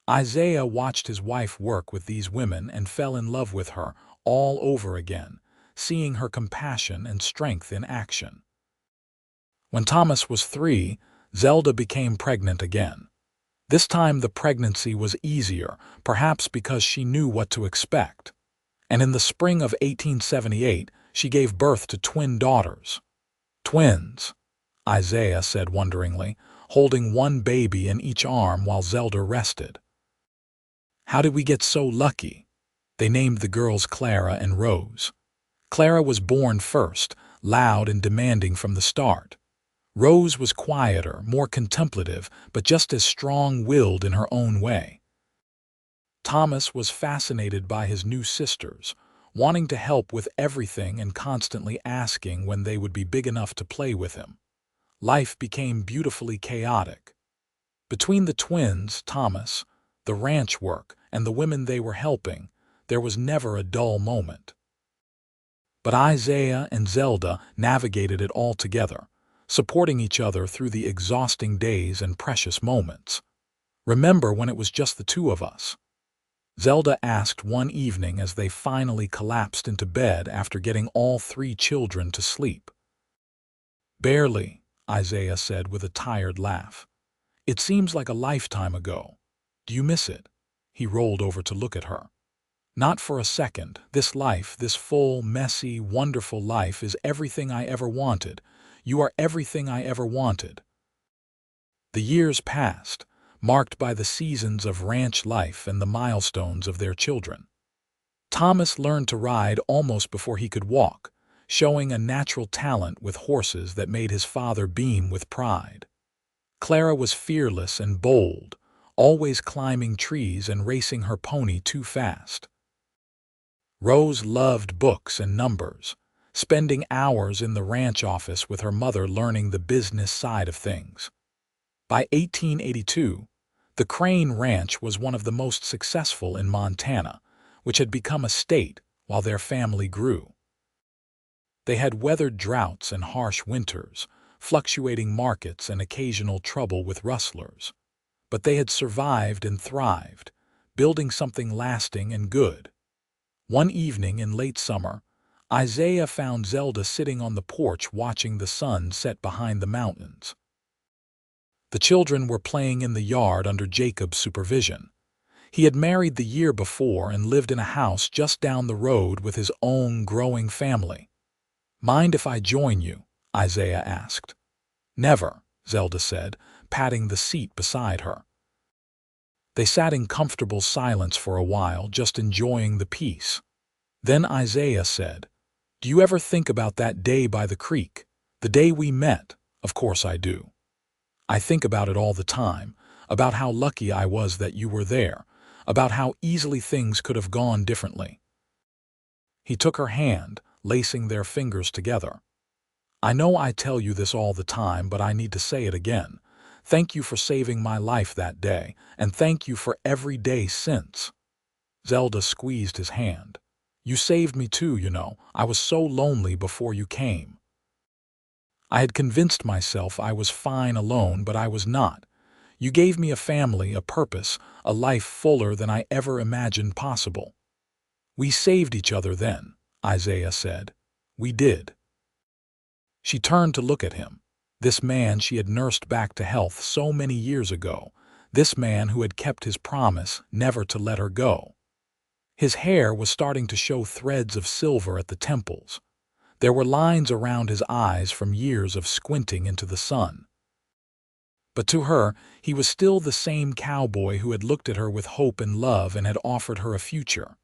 Isaiah watched his wife work with these women and fell in love with her all over again, seeing her compassion and strength in action. When Thomas was 3, Zelda became pregnant again. This time the pregnancy was easier, perhaps because she knew what to expect. And in the spring of 1878, she gave birth to twin daughters. "Twins," Isaiah said wonderingly, holding one baby in each arm while Zelda rested. "How did we get so lucky?" They named the girls Clara and Rose. Clara was born first, loud and demanding from the start. Rose was quieter, more contemplative, but just as strong-willed in her own way. Thomas was fascinated by his new sisters, wanting to help with everything and constantly asking when they would be big enough to play with him. Life became beautifully chaotic. Between the twins, Thomas, the ranch work, and the women they were helping, there was never a dull moment. But Isaiah and Zelda navigated it all together, supporting each other through the exhausting days and precious moments. "Remember when it was just the 2 of us?" Zelda asked one evening as they finally collapsed into bed after getting all 3 children to sleep. "Barely," Isaiah said with a tired laugh. "It seems like a lifetime ago. Do you miss it?" He rolled over to look at her. "Not for a second. This life, this full, messy, wonderful life is everything I ever wanted. You are everything I ever wanted." The years passed, marked by the seasons of ranch life and the milestones of their children. Thomas learned to ride almost before he could walk, showing a natural talent with horses that made his father beam with pride. Clara was fearless and bold, always climbing trees and racing her pony too fast. Rose loved books and numbers, spending hours in the ranch office with her mother learning the business side of things. By 1882, the Crane Ranch was one of the most successful in Montana, which had become a state while their family grew. They had weathered droughts and harsh winters, fluctuating markets and occasional trouble with rustlers. But they had survived and thrived, building something lasting and good. One evening in late summer, Isaiah found Zelda sitting on the porch watching the sun set behind the mountains. The children were playing in the yard under Jacob's supervision. He had married the year before and lived in a house just down the road with his own growing family. "Mind if I join you?" Isaiah asked. "Never," Zelda said, patting the seat beside her. They sat in comfortable silence for a while, just enjoying the peace. Then Isaiah said, "Do you ever think about that day by the creek? The day we met?" "Of course I do. I think about it all the time, about how lucky I was that you were there, about how easily things could have gone differently." He took her hand, lacing their fingers together. "I know I tell you this all the time, but I need to say it again. Thank you for saving my life that day, and thank you for every day since." Zelda squeezed his hand. "You saved me too, you know. I was so lonely before you came. I had convinced myself I was fine alone, but I was not. You gave me a family, a purpose, a life fuller than I ever imagined possible. We saved each other then, Isaiah said. We did. She turned to look at him. This man she had nursed back to health so many years ago. This man who had kept his promise never to let her go. His hair was starting to show threads of silver at the temples. There were lines around his eyes from years of squinting into the sun. But to her, he was still the same cowboy who had looked at her with hope and love and had offered her a future.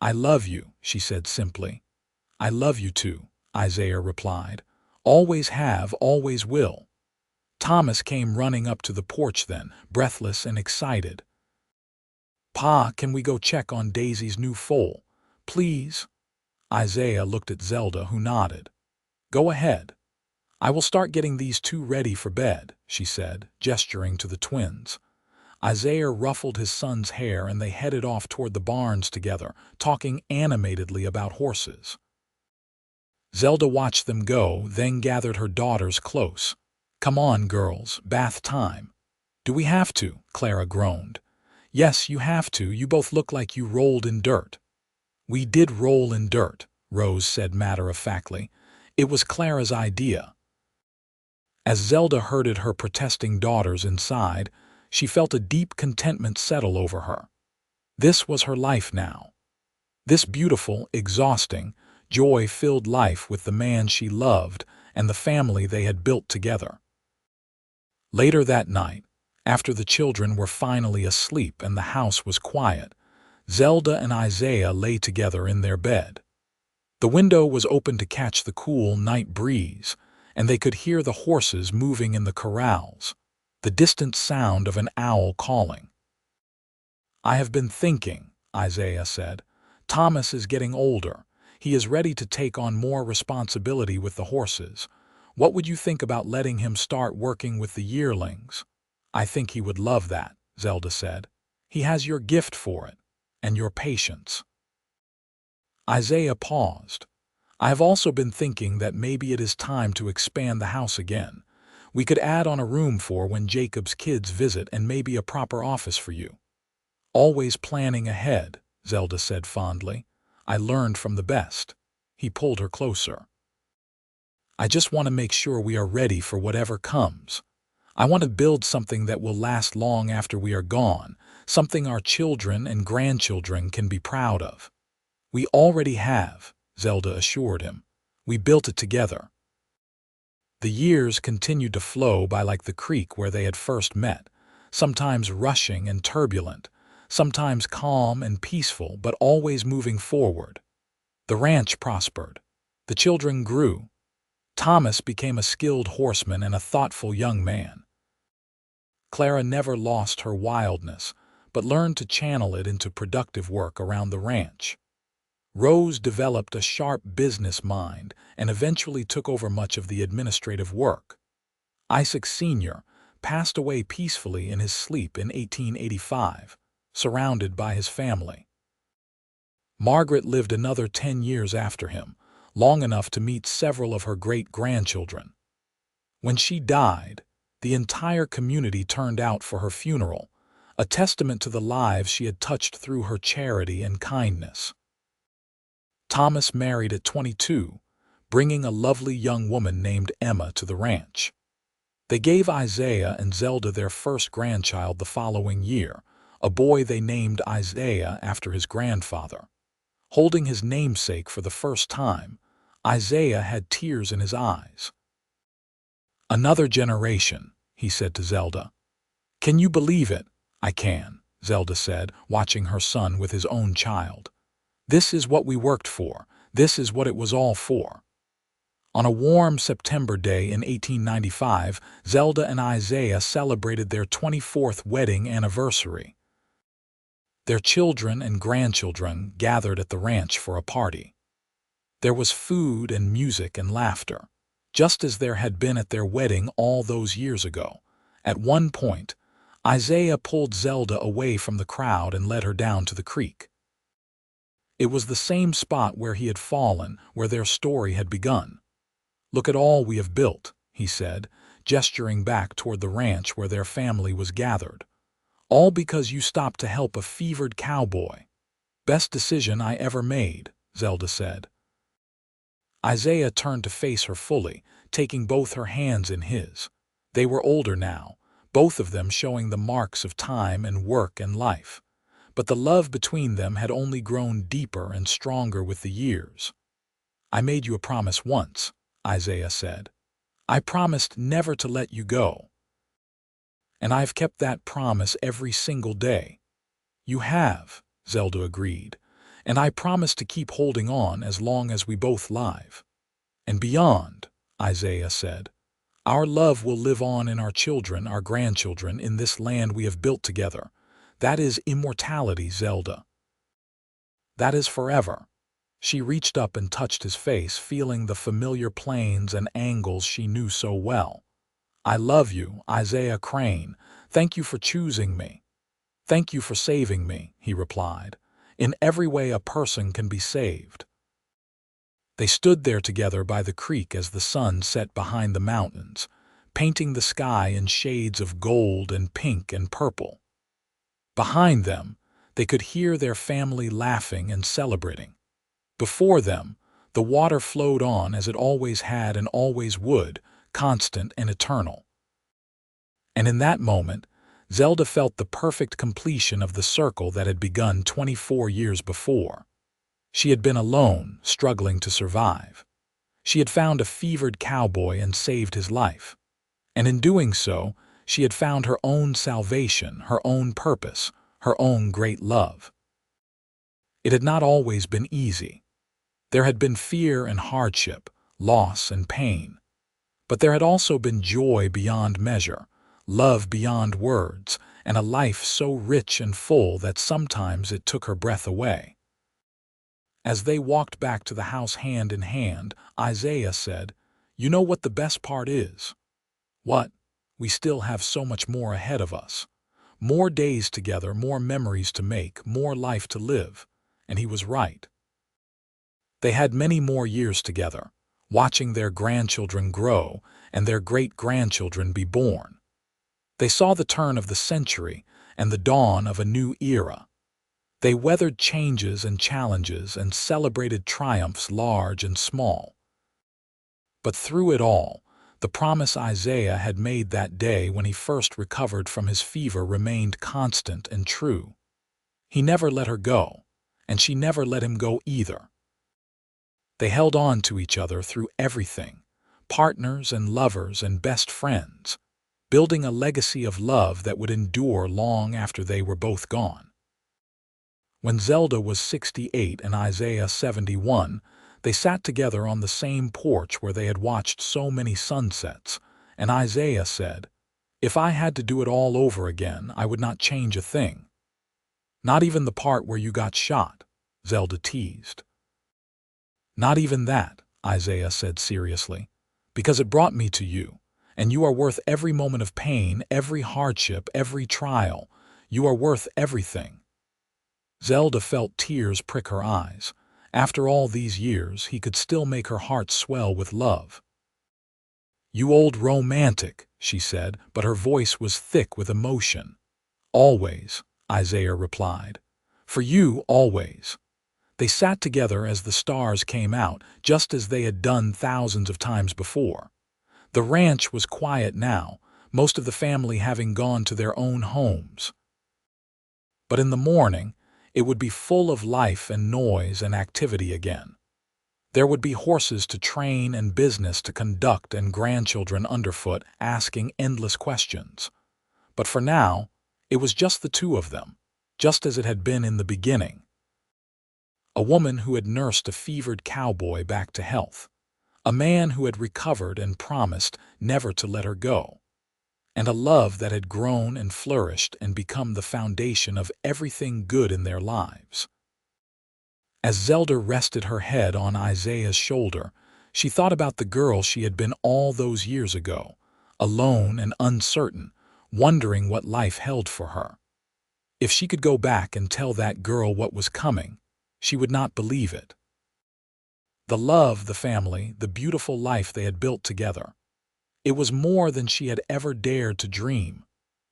I love you, she said simply. I love you too, Isaiah replied. Always have, always will. Thomas came running up to the porch then, breathless and excited. Pa, can we go check on Daisy's new foal? Please? Isaiah looked at Zelda, who nodded. Go ahead. I will start getting these two ready for bed, she said, gesturing to the twins. Isaiah ruffled his son's hair and they headed off toward the barns together, talking animatedly about horses. Zelda watched them go, then gathered her daughters close. Come on, girls, bath time. Do we have to? Clara groaned. Yes, you have to. You both look like you rolled in dirt. We did roll in dirt, Rose said matter-of-factly. It was Clara's idea. As Zelda herded her protesting daughters inside, she felt a deep contentment settle over her. This was her life now. This beautiful, exhausting, joy-filled life with the man she loved and the family they had built together. Later that night, after the children were finally asleep and the house was quiet, Zelda and Isaiah lay together in their bed. The window was open to catch the cool night breeze, and they could hear the horses moving in the corrals, the distant sound of an owl calling. I have been thinking, Isaiah said. Thomas is getting older. He is ready to take on more responsibility with the horses. What would you think about letting him start working with the yearlings? I think he would love that, Zelda said. He has your gift for it, and your patience. Isaiah paused. I have also been thinking that maybe it is time to expand the house again. We could add on a room for when Jacob's kids visit and maybe a proper office for you. Always planning ahead, Zelda said fondly. I learned from the best. He pulled her closer. I just want to make sure we are ready for whatever comes. I want to build something that will last long after we are gone, something our children and grandchildren can be proud of. We already have, Zelda assured him. We built it together. The years continued to flow by like the creek where they had first met, sometimes rushing and turbulent, sometimes calm and peaceful, but always moving forward. The ranch prospered. The children grew. Thomas became a skilled horseman and a thoughtful young man. Clara never lost her wildness, but learned to channel it into productive work around the ranch. Rose developed a sharp business mind and eventually took over much of the administrative work. Isaac Sr. passed away peacefully in his sleep in 1885, surrounded by his family. Margaret lived another 10 years after him, long enough to meet several of her great-grandchildren. When she died, the entire community turned out for her funeral, a testament to the lives she had touched through her charity and kindness. Thomas married at 22, bringing a lovely young woman named Emma to the ranch. They gave Isaiah and Zelda their first grandchild the following year, a boy they named Isaiah after his grandfather. Holding his namesake for the first time, Isaiah had tears in his eyes. Another generation, he said to Zelda. Can you believe it? I can, Zelda said, watching her son with his own child. This is what we worked for. This is what it was all for. On a warm September day in 1895, Zelda and Isaiah celebrated their 24th wedding anniversary. Their children and grandchildren gathered at the ranch for a party. There was food and music and laughter, just as there had been at their wedding all those years ago. At one point, Isaiah pulled Zelda away from the crowd and led her down to the creek. It was the same spot where he had fallen, where their story had begun. Look at all we have built, he said, gesturing back toward the ranch where their family was gathered. "All because you stopped to help a fevered cowboy. Best decision I ever made," Zelda said. Isaiah turned to face her fully, taking both her hands in his. They were older now, both of them showing the marks of time and work and life. But the love between them had only grown deeper and stronger with the years. "I made you a promise once," Isaiah said. "I promised never to let you go. And I've kept that promise every single day." "You have," Zelda agreed. "And I promise to keep holding on as long as we both live." "And beyond," Isaiah said. "Our love will live on in our children, our grandchildren, in this land we have built together. That is immortality, Zelda. That is forever." She reached up and touched his face, feeling the familiar planes and angles she knew so well. "I love you, Isaiah Crane. Thank you for choosing me." "Thank you for saving me," he replied. "In every way a person can be saved." They stood there together by the creek as the sun set behind the mountains, painting the sky in shades of gold and pink and purple. Behind them, they could hear their family laughing and celebrating. Before them, the water flowed on as it always had and always would, constant and eternal. And in that moment, Zelda felt the perfect completion of the circle that had begun 24 years before. She had been alone, struggling to survive. She had found a fevered cowboy and saved his life. And in doing so, she had found her own salvation, her own purpose, her own great love. It had not always been easy. There had been fear and hardship, loss and pain. But there had also been joy beyond measure, love beyond words, and a life so rich and full that sometimes it took her breath away. As they walked back to the house hand in hand, Isaiah said, "You know what the best part is?" "What?" "We still have so much more ahead of us. More days together, more memories to make, more life to live." And he was right. They had many more years together, watching their grandchildren grow and their great-grandchildren be born. They saw the turn of the century and the dawn of a new era. They weathered changes and challenges and celebrated triumphs large and small. But through it all, the promise Isaiah had made that day when he first recovered from his fever remained constant and true. He never let her go, and she never let him go either. They held on to each other through everything, partners and lovers and best friends, building a legacy of love that would endure long after they were both gone. When Zelda was 68 and Isaiah 71, they sat together on the same porch where they had watched so many sunsets, and Isaiah said, "If I had to do it all over again, I would not change a thing." "Not even the part where you got shot," Zelda teased. "Not even that," Isaiah said seriously, "because it brought me to you, and you are worth every moment of pain, every hardship, every trial. You are worth everything." Zelda felt tears prick her eyes. After all these years, he could still make her heart swell with love. "You old romantic," she said, but her voice was thick with emotion. "Always," Isaiah replied. "For you, always." They sat together as the stars came out, just as they had done thousands of times before. The ranch was quiet now, most of the family having gone to their own homes. But in the morning, it would be full of life and noise and activity again. There would be horses to train and business to conduct and grandchildren underfoot asking endless questions. But for now, it was just the two of them, just as it had been in the beginning. A woman who had nursed a fevered cowboy back to health. A man who had recovered and promised never to let her go. And a love that had grown and flourished and become the foundation of everything good in their lives. As Zelda rested her head on Isaiah's shoulder, she thought about the girl she had been all those years ago, alone and uncertain, wondering what life held for her. If she could go back and tell that girl what was coming, she would not believe it. The love, the family, the beautiful life they had built together. It was more than she had ever dared to dream.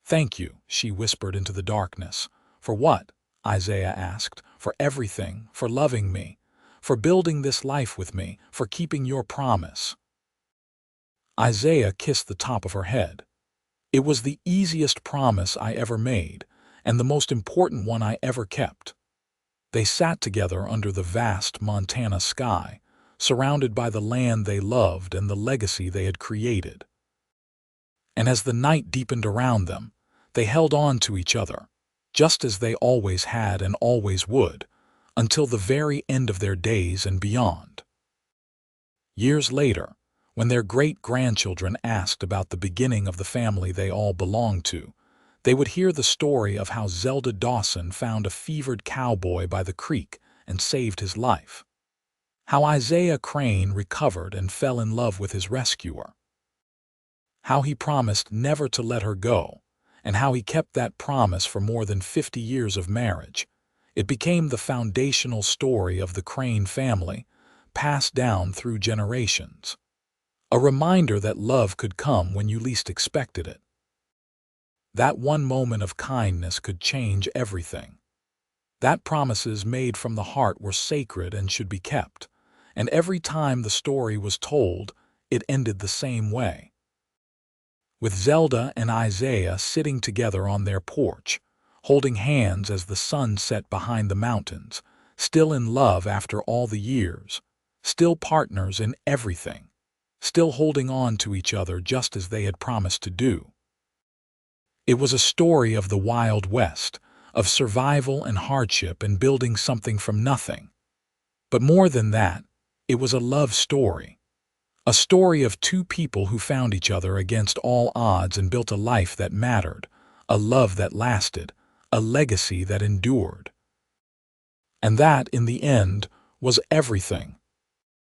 "Thank you," she whispered into the darkness. "For what?" Isaiah asked. "For everything, for loving me, for building this life with me, for keeping your promise." Isaiah kissed the top of her head. "It was the easiest promise I ever made, and the most important one I ever kept." They sat together under the vast Montana sky, surrounded by the land they loved and the legacy they had created. And as the night deepened around them, they held on to each other, just as they always had and always would, until the very end of their days and beyond. Years later, when their great-grandchildren asked about the beginning of the family they all belonged to, they would hear the story of how Zelda Dawson found a fevered cowboy by the creek and saved his life. How Isaiah Crane recovered and fell in love with his rescuer. How he promised never to let her go, and how he kept that promise for more than 50 years of marriage. It became the foundational story of the Crane family, passed down through generations. A reminder that love could come when you least expected it. That one moment of kindness could change everything. That promises made from the heart were sacred and should be kept, and every time the story was told, it ended the same way. With Zelda and Isaiah sitting together on their porch, holding hands as the sun set behind the mountains, still in love after all the years, still partners in everything, still holding on to each other just as they had promised to do. It was a story of the Wild West, of survival and hardship and building something from nothing. But more than that, it was a love story. A story of two people who found each other against all odds and built a life that mattered, a love that lasted, a legacy that endured. And that, in the end, was everything.